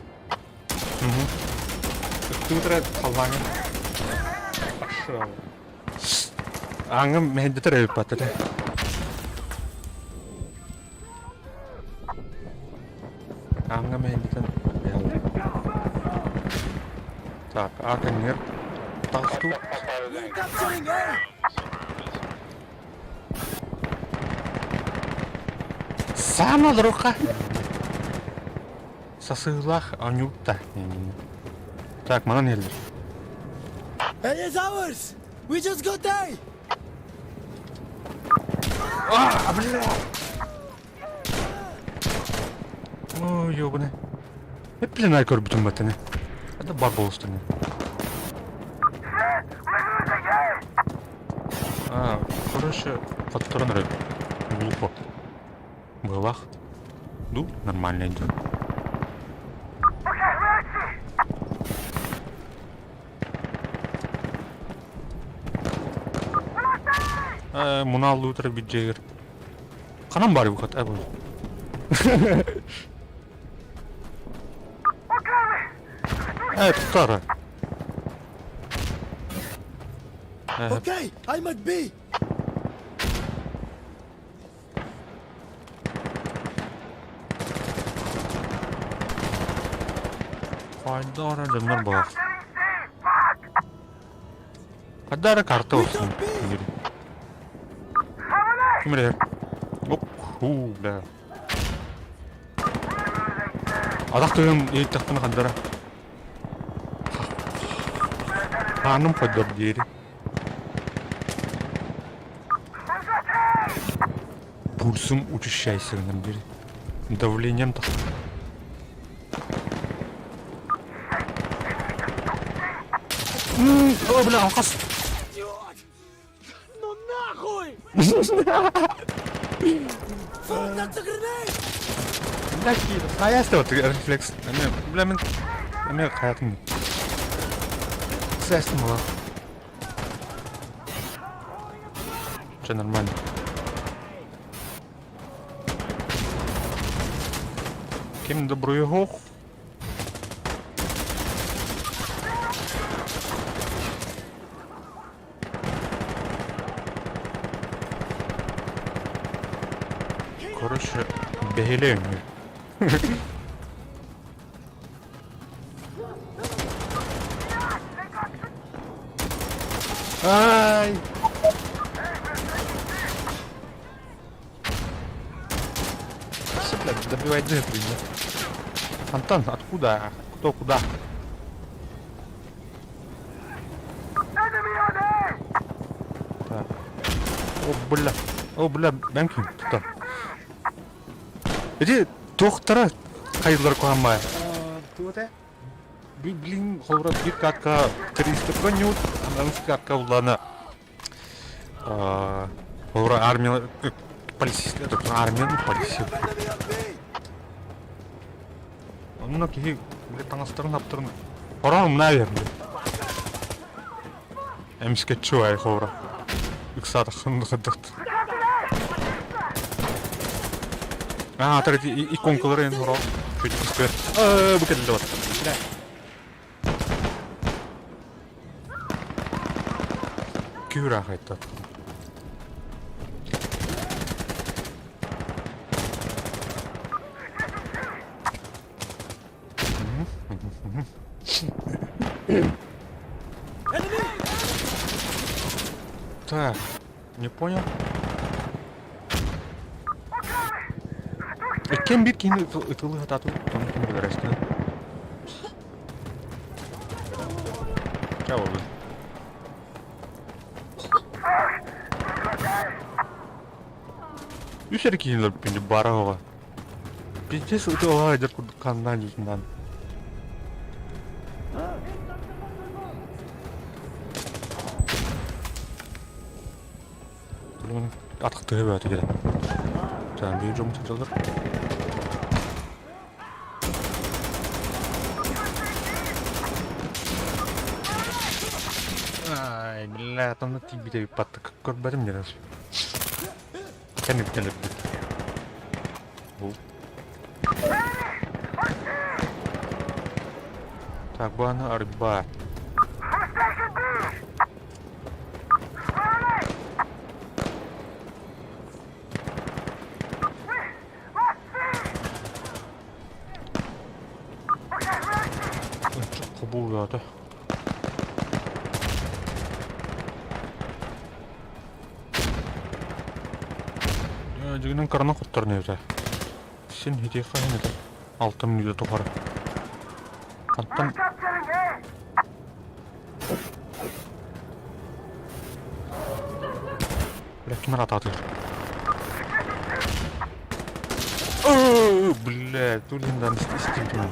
Тутра халваны. Шо. Ангам мендетер өйп баттыда. Ангам мендетен ялды. Так, атангер. Тасту. We're capturing A! Сама друга. Сасылах анюта. Так, манан елдер. A is ours! We just got A! Ой, ёбаный. Hep bilen aykır bütün batını. Hadi bug olsun. Короче, подсторон рыб. Глупо. Былах. Ну, нормально идет. Муна алды өтірі бюджегер. Қанам бар бұқат, әбіл. Тұтары. Okay, I'm at B! Файдара жандар бұлақ. Қадары карта olsun. Kim bilir? Yok, bля. Adaqtığım iyi taktığını kadara. Hanım kadar diyeri. Pulsum uçuş şeysinden biri. Давлением так. О, бля, алқас. Идиот! Ну нахуй! Fuck, that's a grenade! Блядь, қаясты вот рефлекс. Бля, мен қаятым. Сәстім ола. Все нормально. Кем добрый гох. Короче, бегелеем. Ай! Все, блядь, добивай джетри. Антон, откуда? Кто куда? Так. О, бля, бәмкин, тұтар. Иди, тоқтара қайдылар қоғамай. Туыда? Блин, холра bir катка 300 конют, анамский катка улана. Холра армия, полиция, это армия, полиция. Онно ки, блядь, таңастырын аптырын. Хорам, наверное. Эмске чуай, холра. Иксата хындықты. Тәрді иконкалары ең ұрал. Көйті күспер. Бүкелді бар. Күйір ағайты. Enemy! Так, не понял. Кем бит кино ытылы хатату, тону кем бирәстә. Чао. Үсәр кино пинди барага. Пиздец ытыла әдер курдыккандан жүзүннән. Bunun attığı böyle gidelim. Sen bir cümle çaldır. Ay billah tam da tibi de bir patlık görmedim biraz. Kendi bir tane bu. Tak bana araba. Çok kabul ya. Жигинен карана коттор небе. Сен хите хайны да. 6 минут тохар. Каттан. Ләкин рататы. О, бля, тулиндан истинтен.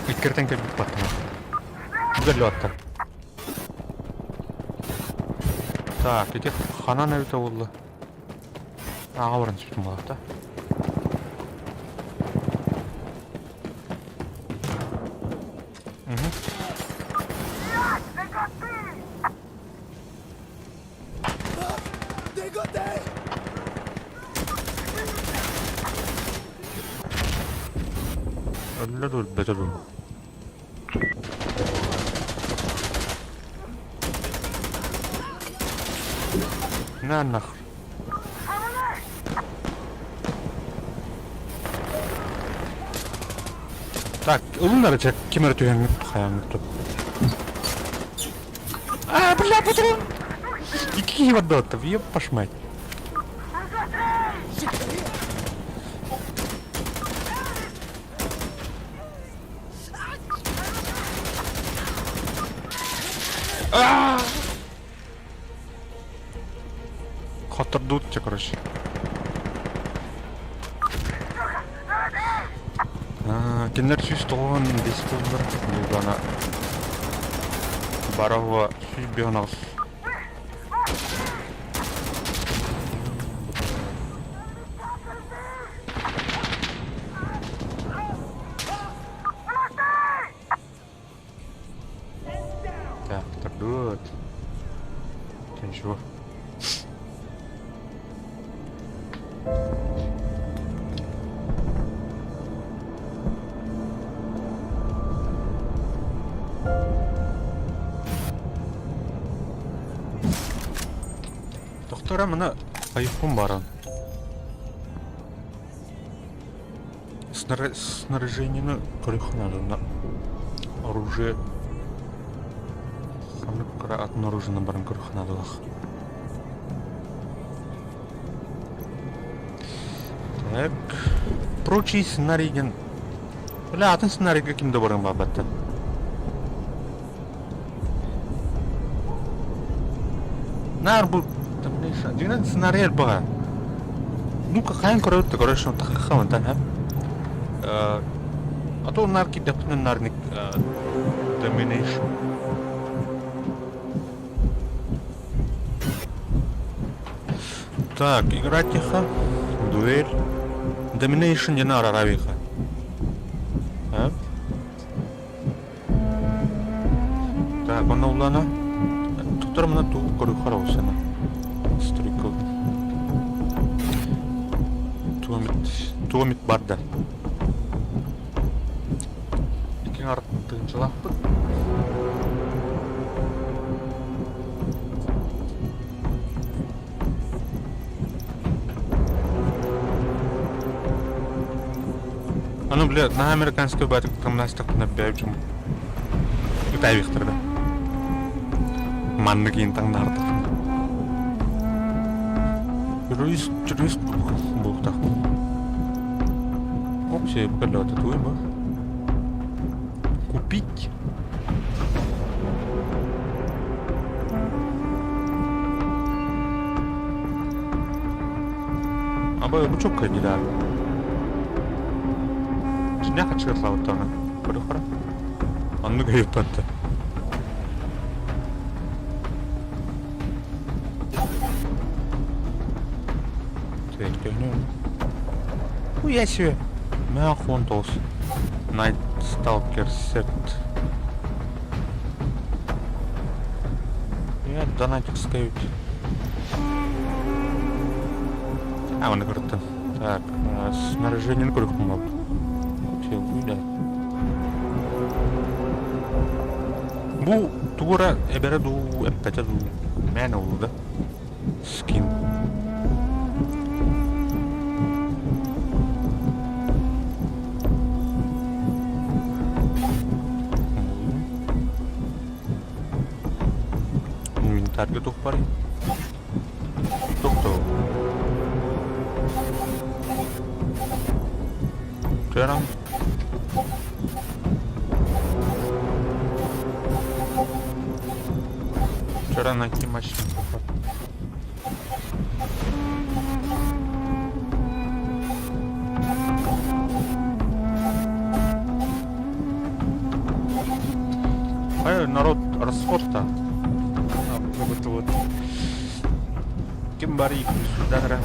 Икертен кебит паттана. Залётта. Так, иди хана нәбите булды. Ağırın çıktım bu hafta. Öyle dur, beter dur. Ne anlar? Так, лунары чек, кемер түйен хаям тут. А, бля, патрон! Какие водоты, въеб пошмать. Хотырдут те, короче. Кинер сүйс тоғын десіп болдыр. Бұлғана барауға сүйс беғынағыз. Так, тұрдыт. Тенші. Доктора мына айфон барын. Снаряжениені көрек надо на оружие. Хамлып кара атын оружиені барын көрек надо лақ. Так. Прочий сценарийген. Бля, атын сценарийге кімді барын ба бәтті? Нар бұл Дигнен сценарий бага. Ну-ка хайын көрөтті, короче, тақиқамын тан, а то нарки депнен нарник Domination. Так, играть тихо. Дуэль. Domination не на аравиха. Так, он улана. Туттар мына туу көрүп карабыз. Стрикл. Туомит барда. Икен артын жылаппыт. Ну, бля, на американской батик там нас так набиваем. Китай Виктор, да? Манны кейін таңдарды. Террорист был так. Окси, полет это выбор. Купить. Абай бучок кайдида. Чиня хачгатла утана. Порохора. Анны гайпатта. Хуя себе. Меахонтос. Найт Сталкер сет. Я донатик скают. А, он говорит, так, снаряжение на круг моб. Все, да. Бу, тугура, эбереду, эмпетеду, мену, да? Скин. Инвентарь готов, парень. Кто? Черам. Вчера найти мощный поход. Ай, народ, расход-то. Вот. Кимбари, сюда.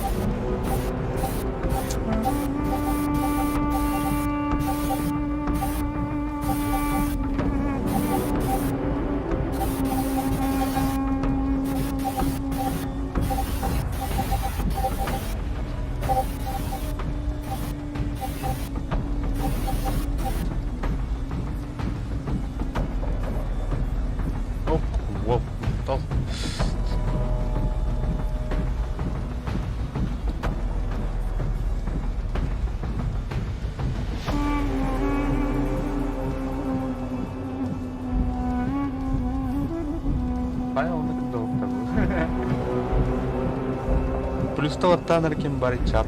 Плюс того Таннер Кимбари чат.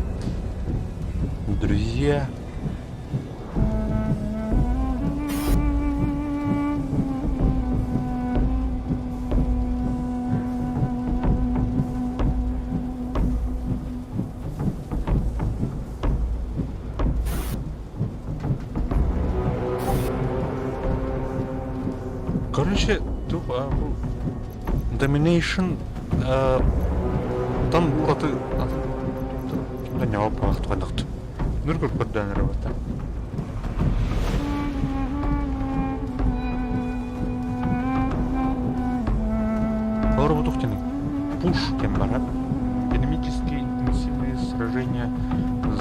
Друзья. Короче, тупо Domination там ураты не опасно вадахт. Нургур подданер вот так. Ору тухтины. Пуш кембара. Динамические интенсивные сражения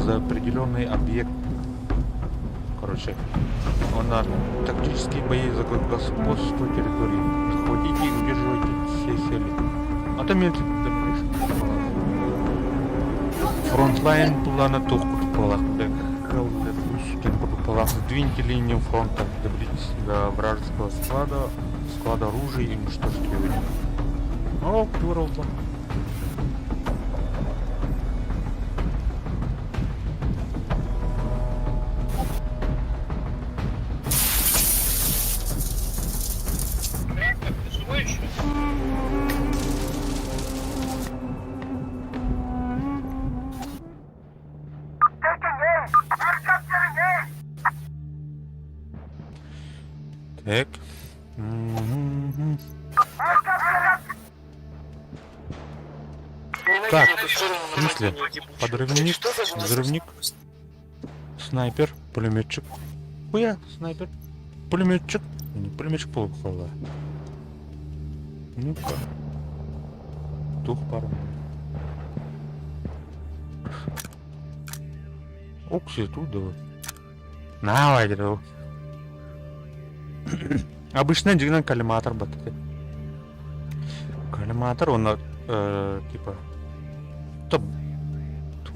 за определенный объект. Короче, она тактические бои за господство территории. Захватите и удерживайте все цели. Атомерчик Domination. Фронтлайн плана тухкут полах. Сдвиньте линию фронта, доберитесь до вражеского склада оружия и уничтожьте его. О, здорово. Так. Так, в смысле? Подрывник, взрывник, снайпер, пулеметчик. Хуя, снайпер, пулеметчик. Не пулеметчик полукола. Ну-ка. Тух пару. Окси тут давай. Давай, давай. Обычно дигнан коллиматор батарея. Коллиматор, он типа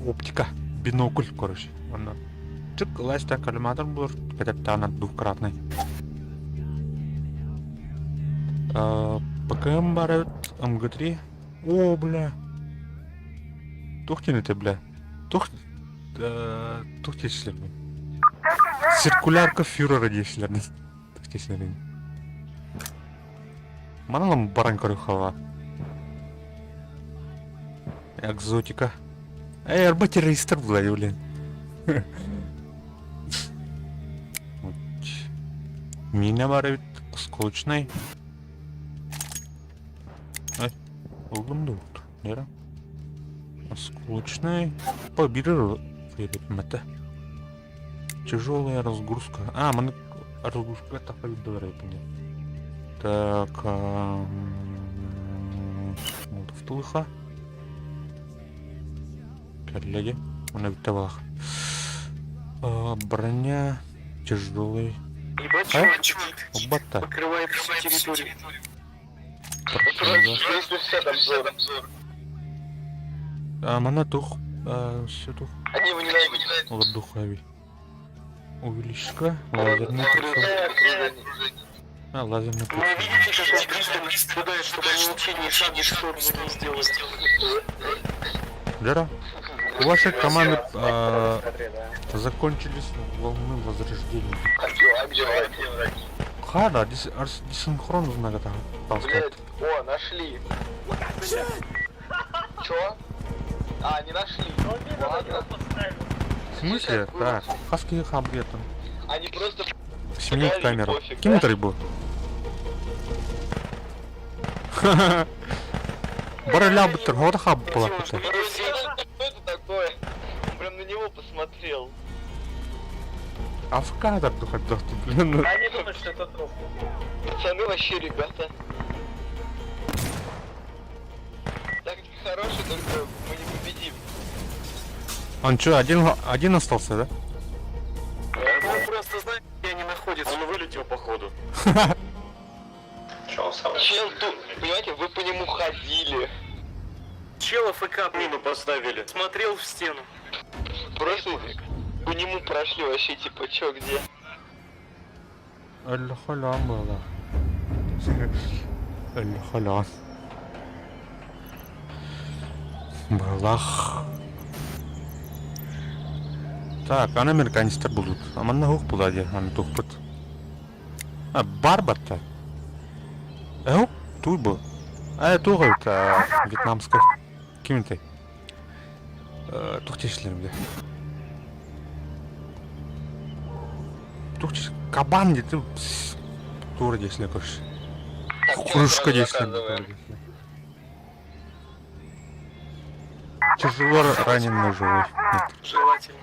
оптика, бинокль, короче. Он чик, ласта коллиматор был, это она двухкратный. ПКМ барет, МГ3. О, бля. Тухтин бля. Тухтишler mi? Сиркулярка фюрера дейсizler. Тухтишler. Маналам баран корюхова. Экзотика. Эй, арба террористер была, блин. Mina var evet. Осколочный. Ай, oğlum da oldu. Nere? Осколочный. Поберу. Это. Тяжелая разгрузка. А, мы разгрузка так победила, я понял. Так, вот в тулыха. Коллеги, он обитал. Броня тяжелый. Ебать, А? чувак, Оба-то. покрывает всю территорию. Мана тух. Все тух. Они его ненавидят. Вот духовый. Увеличка. Лазерный прицел. А, лазерный Вы прицел. видите, как он пристально наблюдает, чтобы они вообще ни шага в сторону не сделали. Лера, у вашей команды закончились волны возрождения. Хада, десинхрон нужно это поставить. О, нашли. Чё? А, не нашли. Ладно. В смысле? Так, хаски хабгетом. Они просто... Сменить камеру. пофиг, Кем да? это рыбу? Барыля бутер, вот хаб была. Что это такое? Он прям на него посмотрел. А в кадр духать доступ, блин. Они думают, что это труп. Пацаны вообще, ребята. Тактика хорошая, только мы не победим. Он что, один остался, да? Он просто знает, где они находятся. Он вылетел походу. Чел тут, понимаете, вы по нему ходили. Чела ФК мину поставили. Смотрел в стену. Просто по нему прошли вообще, типа, чё, где? Аль-Халям была. Аль-Халям. Балах. Так, ана американецтер будут. Аманна хук булади, аны тухпыт. А, барбатта. Эу, туй был. Тугай, это вьетнамская. Ким ты? Тухтешлер, бля. Тухтеш, кабан где ты? Тура дешлер, короче. Хрюшка дешлер. Тяжело раненый живой. Нет. Желательно.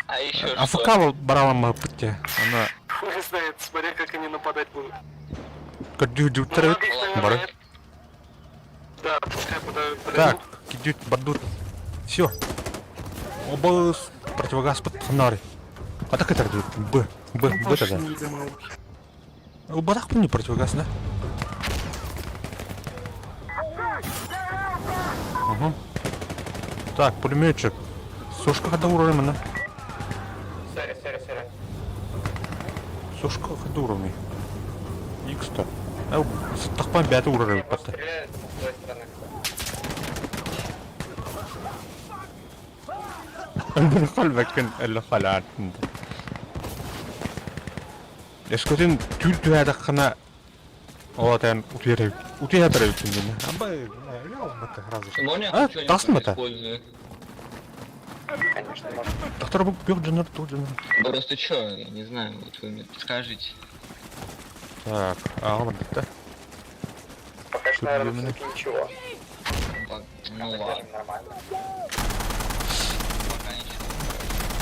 А еще АФК брала мапыте. Она... Хуй знает, смотря как они нападать будут. Кадю трет. Бары. Да, пускай подают. Так, кидют, бадут. Все. Оба противогаз под фонарь. А так это Б тогда. У батах не противогаз, да? Ага. Так, пулеметчик. Сушка хода уровня, да? Сори. Сушка хода уровня. Икста. Так по 5 уровень пота. Стреляет с той стороны. Халбакен халат. Эскотин тюльтүядак хана олатан утиярай. Утиярай үтүндү. Абай, мата разы. А, тасын мата. Доктор бьёт жанр тут жанр. Просто чё, я не знаю, вот вы мне подскажите. Так, вот это. Пока что, наверное, все-таки ничего. Ну ладно.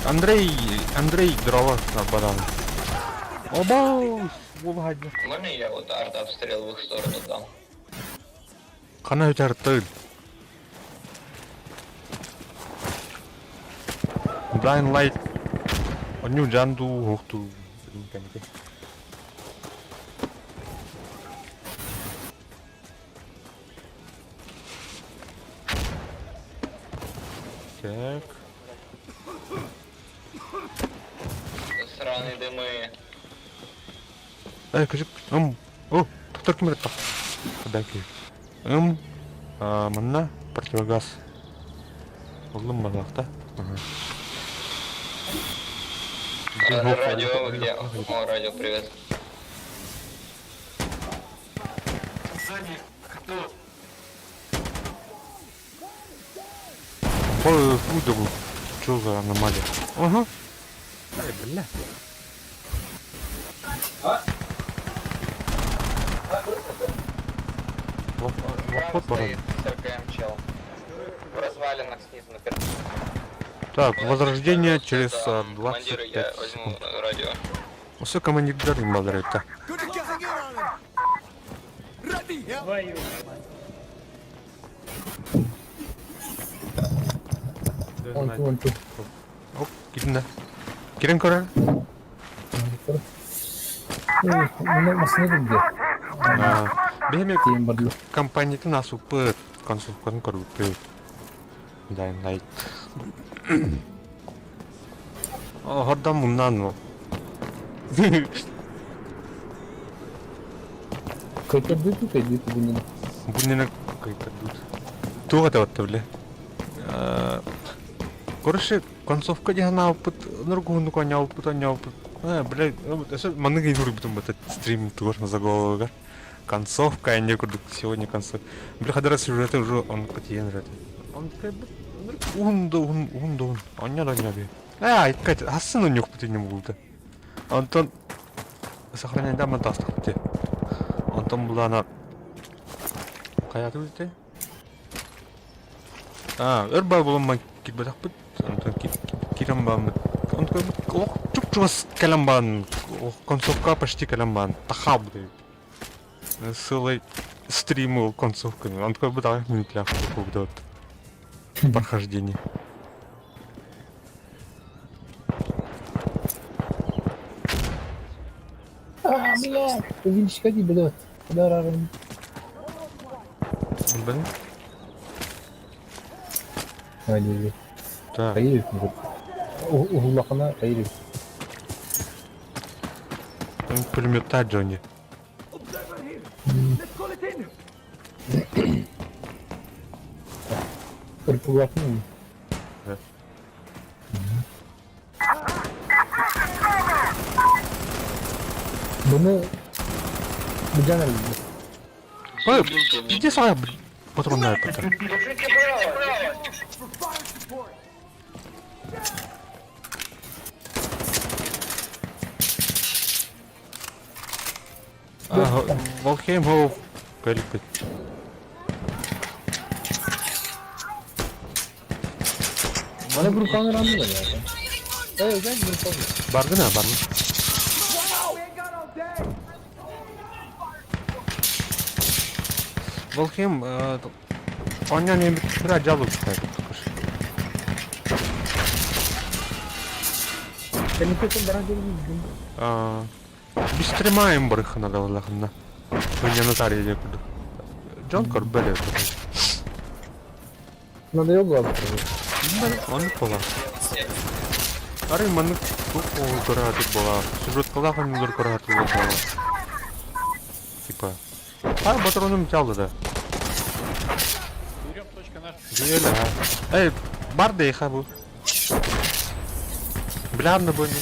Андрей дрова на банан. Оба! Можно я вот арт-обстрел в их сторону дам? Кана өтәртті. Blind light. Оню жанду хоқту. Так. Сраные дымы. Кажик. О, доктор кім ретті? Құдай кей. Мына противогаз. Oğlum balakta. Радио, вы где? О, радио, привет. Ой, откуда был? Чё за аномалия? Ага. Ай, бля. Лохот Стоит с РКМ чел. В развалинах снизу на первом. Так, возрождение через Командир, я 25 возьму секунд. радио. Осы командирдерин балдырайта. Good to get on him. Ready, yeah? Он тут. Оп, кирин да. Кирин көрөр. Bunlar masasına gitti. Бехеме Diyeyim barlı. компаниятын асуппыт консултканы көрүппү. Дайын лайт. Хордон мундан мı? Kayıtladı tut ediyor bunun. Bunun кайтадут. Туга да отты бле. Короче, концовка дегана опыт, нургуну коня опыт. Бля, это манга и нурбитум этот стрим тугар на заголовок. Концовка, я не курдук сегодня концовка. Бля, хадара сюжеты уже он котиен ряд. Он как бы он. Он не раняби. Кать, ассыну нюх не булды. Антон сохраняй да мантастык. Антон была на каятı үлте. Өрбай болмай китбедак бит. Антон кирем бам. Антон чук-чук калам бан. Концовка почти калам бан. Тахаб. Сылай стримил концовками. Он такой бы так минутля будет прохождение. Блядь, увидишь, как и блядь. Куда рарым? Блин. Hadi. Так. Hayır. Uhulakına hayır. Пулемета Джонни. Let's call it in. Kırpılaklı mı? Evet. Bunu bu can aldı. Ой, иди сюда, патронная патron. Волхейм Хоу. Калипит. Bana bu kanı randı da ya. Evet, ben bunu sorayım. Бардына, барды. Волхейм, он не имеет жалоб читает. Senin kesin bana gelin. Biz стримаем барыха надо валахна. Меня Наталья декуду. Джон Корбеле. Надо yok abi. Он пола. Ари маны туку көрәтеп була. Сюжет калаган нидер көрәтеп була. Типа. Батроным çaldı да. Берем точка наш. Диеля. Эй, бар да иха бу. Блядно бу не.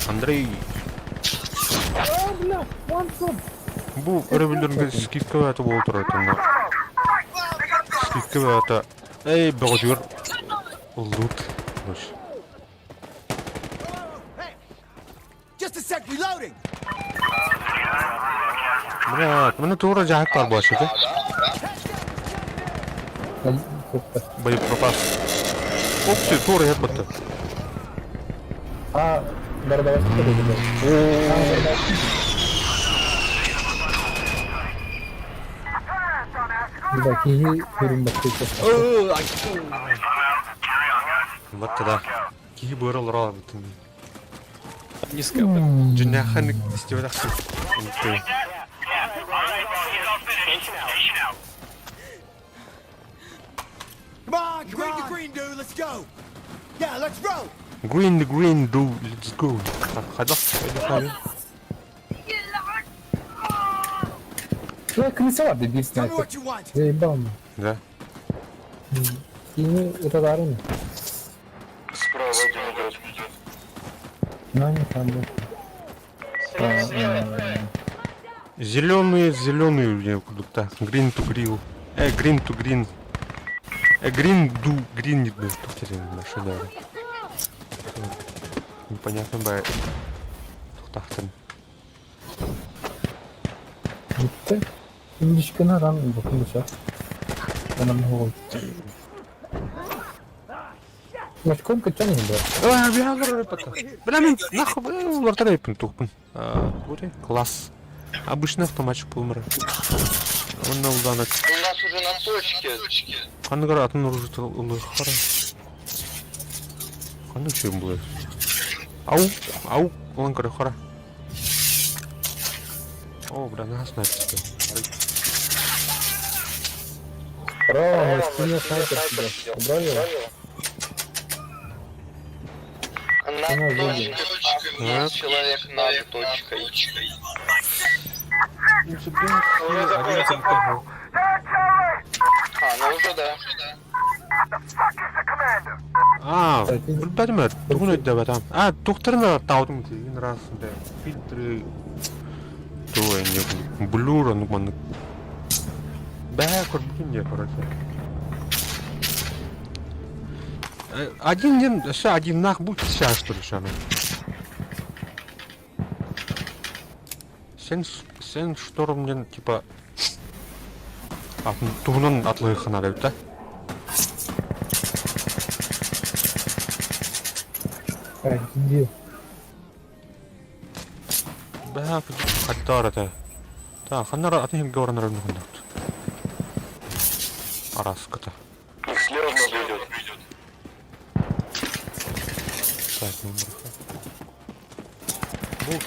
Андрей. Бля, вансон. Бу революционный скидка это был тротно. Скидка это. Эй, богдюр. Лут. Just a sec, reloading. Блядь, мене тура жахтар башыды. Боеприпас. Опси, тура ятбатты. Barada var. Bir dakika, görün bakayım. Вот тогда. Кихи бырыл рала бутын. Низко. Джуняханы стивадахты. Come on, green to green, dude. Let's go. Yeah, let's roll. Green, do, let's go. Hadi. Şuraya kilise vardı bir Tell me sniper. what you want. Bam. Да. Синий радарами. Справа один идет. Ну, они там был. Зеленые у меня куда-то. Green to grill. Green to green. Green do green не был. Что да. Непонятно бай. Тухтахтын. Bitti. İlişkine ran bakılacak. Benim oğul. Ya сколько тянет, брат? Биагр это. Блин, нахуй, лортрейпен тухпен. Класс. Обычный автоматчик полмара. Он на уданок. У нас уже на точке. Хангара атын оружит лыхара. Ханны чем было? Ау, ланкара хара. О, бля, на снайпер. Право, на спине снайпер сидел. Убрали его? На точке. Человек над точкой. Ну уже да. Bilmem, bugün de batam. Doktoruna tavdım ki in rasında filtre то не блюр, он man. Бэкор бugün не короче. Один день, один нах будет сейчас что ли шана. Sen штормден типа тугунан атлыхына деп да. Иди. Бэк хаттарата. Та ханнара атын георнар нүхүндүк. Араската. Слева идет. Так, номер. Бул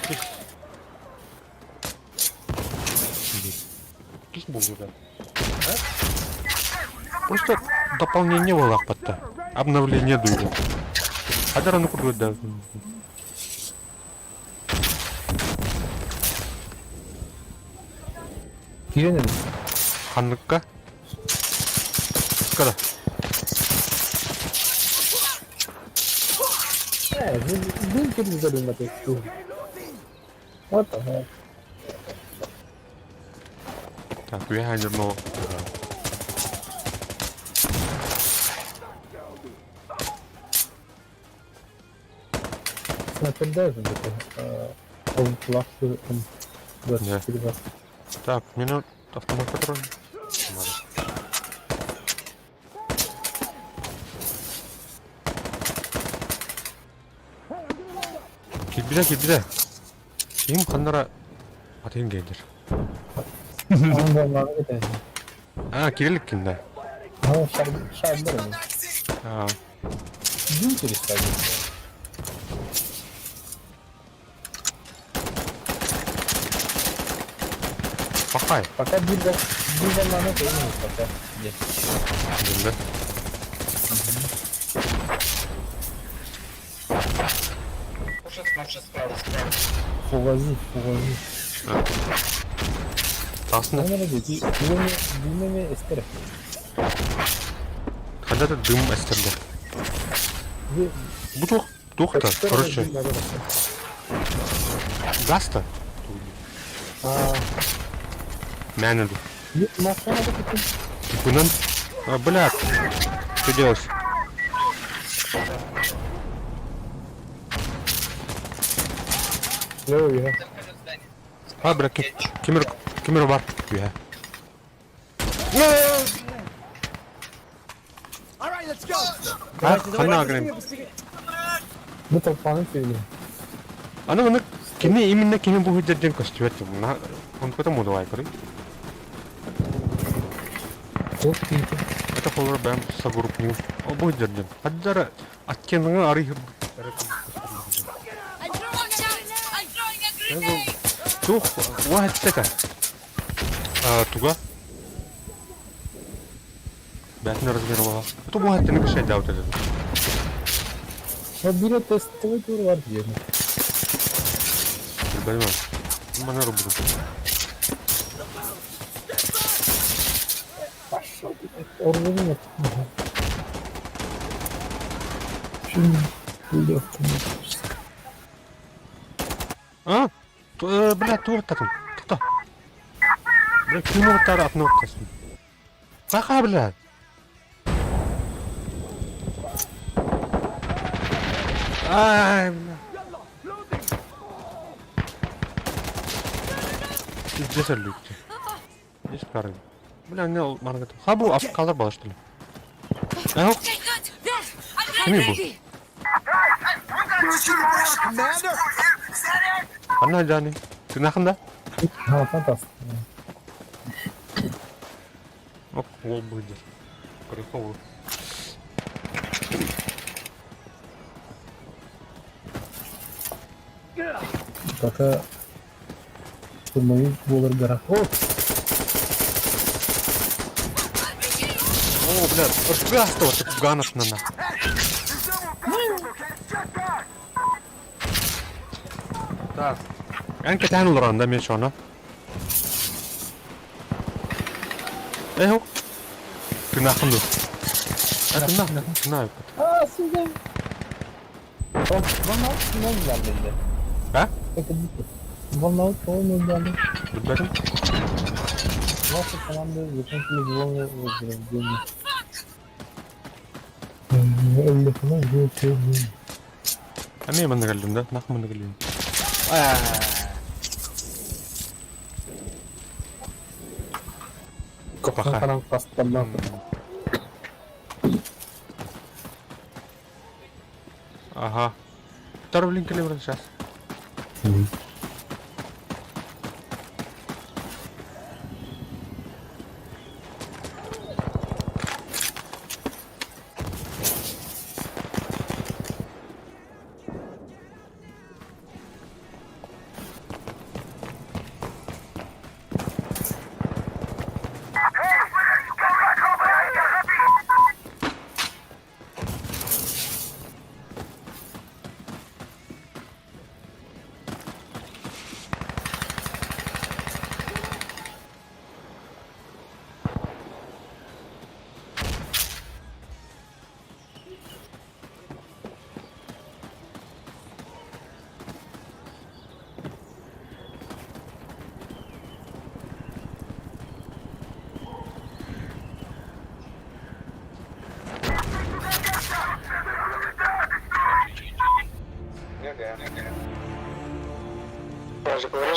кис болду да. Просто дополнение было ахпатта. Обновление дуйду. Адар аны курдук да. Киенем. Ханныкка. Скада. Был телевизор на тесту. Вот так. Так, вяйнер но. Снайпер даже он классы, он 24 раз. Так, мне автомат патрон. Килбиде. Ким ханнара атын гейдер. Он onları gider. Кириллик кинде. Ha şartlar mı? Gün turistler. Пахай. Fakat bir zamanı değilmiş fakat. Кинде. Fugazi. Таасна. Onlara dedi, bilmemi isterim. Хандата дым эстерде. Ve Бу тухта, короче. Гаста. Мәнеду. Машина da tutun. Бунан. Блядь. Что делаешь? Yok ya. Бля, кемер бар. Я. All right, let's go. Хана агрен. Bu toplanın söyleyeyim. Аны именно кеме бу жерден көстүбөт. Мына онкото модулай кори. Çok iyi. Это холор бэм сагуруп ню. Бу жерден. Аддара аткеныңа ары. Тух, вахт така. Туга. Бэтнер размервала. Это бу хаттын кышай даут эден. Ya biri testовый tur var diye. Bilmem. Bana rubudu. Orada mı? А? Блядь, тур-то тут. Кто? Блядь, почему вот так относится? Какая, блядь? Ай, блядь. Здесь люди. Здесь пары. Бля, не маргат. Хабу, а калар была что ли? Ау. Не был. Commander! Ana Johnny. Ты нахуй да? Ha, fantastic. Оп, лол будет. Прикол. Kaka turmayı bulur gara. Hop. О, блядь, отгаста вот так ганов на. Так. Анка тань улран да мен шона. Эйхо. Ты нахуй ду. А ты нахуй. Знаю. Aa sizden. Bak bana ne geldi? Ha? Bakın bu. Vallahi ne geldi? Bakın. Nasıl tamam diyor. Yakın bir yol var. Öyle falan yok. А мне мы нагалим, да? Нахуй мы нагалим. Копаха. Karan kastamdan. Ага. Второй блин калибр сейчас.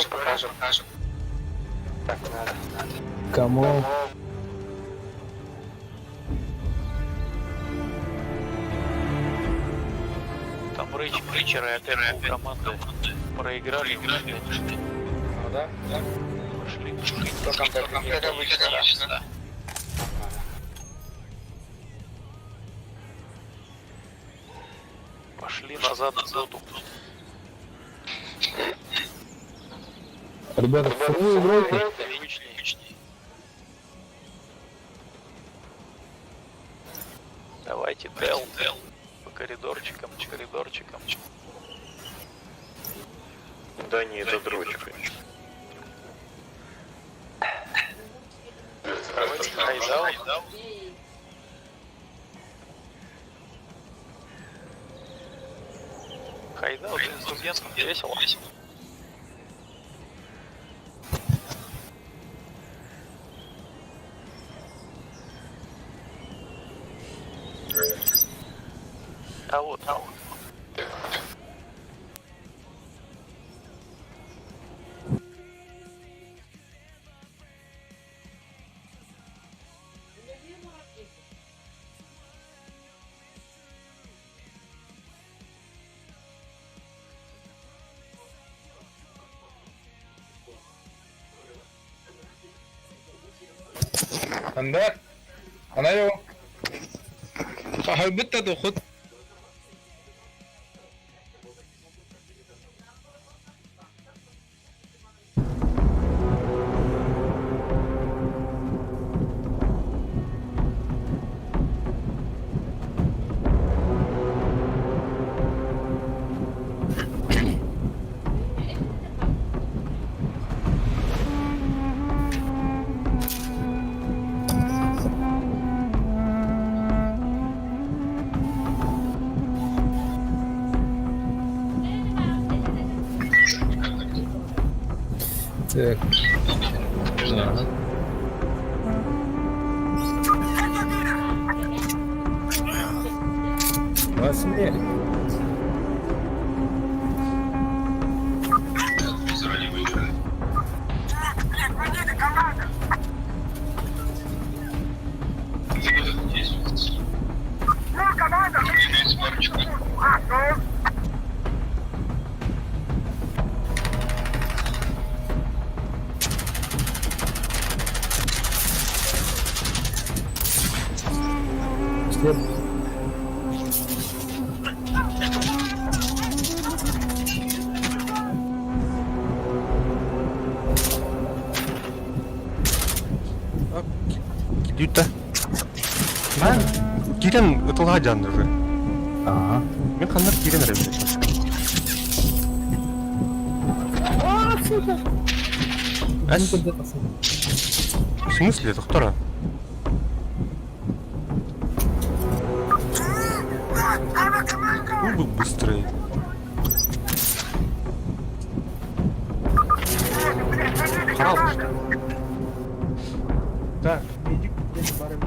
Покажу. Так, надо. Кому? Там Ричера и опять команды проиграли. Ну да? Пошли. Как обычно. Пошли назад на доту. Ребята, что вы играете? Привычней. Давайте Дел. По коридорчикам. Да не, это дрочка. Давайте хайдаут. Хайдаут инсургентом весело. А вот. Anda? Ana yo. Halbutta da khud. Так. Ага. Посмотри. Ну, команда! Готов! След. Gidiyor. Ben giren ытылга жанды уже. Ага. Мен кандай giren ребят. Әс, в смысле, доктора? Ну, был быстрый. Харал, что ли? Так, медик, где барым.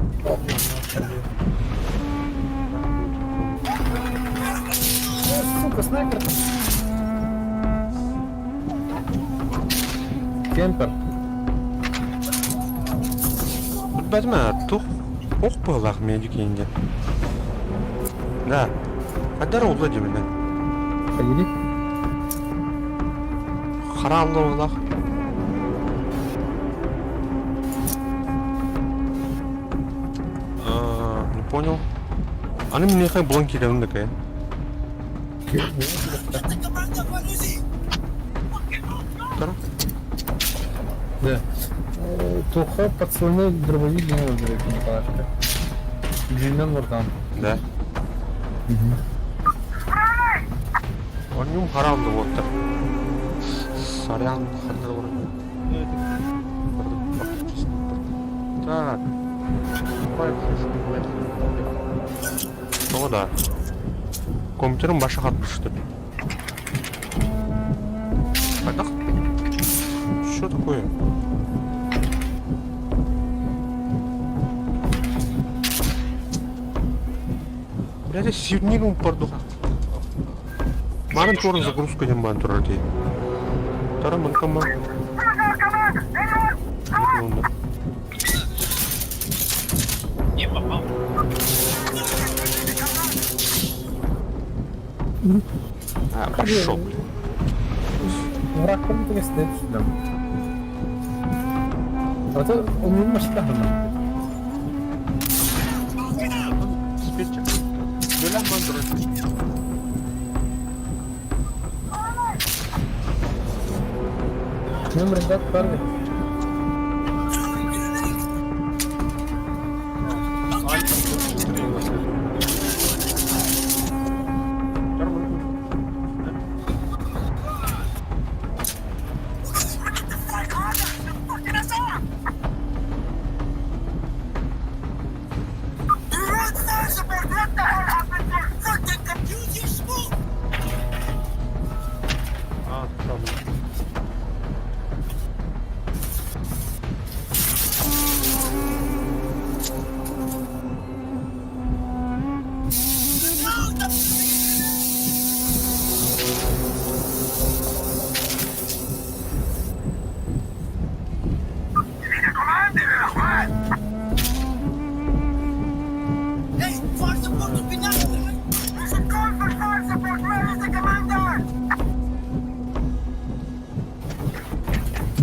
Сука, снайпер. Кемпер. Bilmədimə, ox bağlaq medik indi. Да. Qədər oldu demədən. Поедик. Хараллы olaq. Не понял. Аны мне хай блонки дәвен дәкәй. Тора? Да. Туха пацаны дробовик не выберет, не палашка. Длинен вартан. Да. Он нем хараллы болду. Сарян хәлләр бар. Так. О, да. Компьютерім башы қатмышты. Қайдақ? Что такое? Блядь, сивнигом порду. Марын торын загрузка дем бан тұрар дей. Тара мынкама. А, пошел, блин. Враг комнаты не стоит сюда. А вот он не может так. Диспетчер. Бөләм бан тұрар. Мен ребят парни.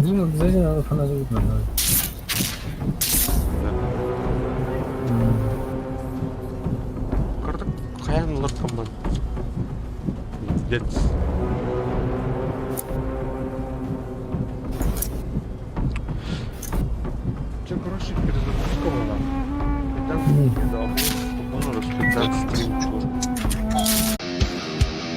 Дима, обязательно надо фонарик надо. Кырдык каянлар комбан. Дец. Че, короче, перезагрузка была. И там, да, было, чтобы он распитать стрим.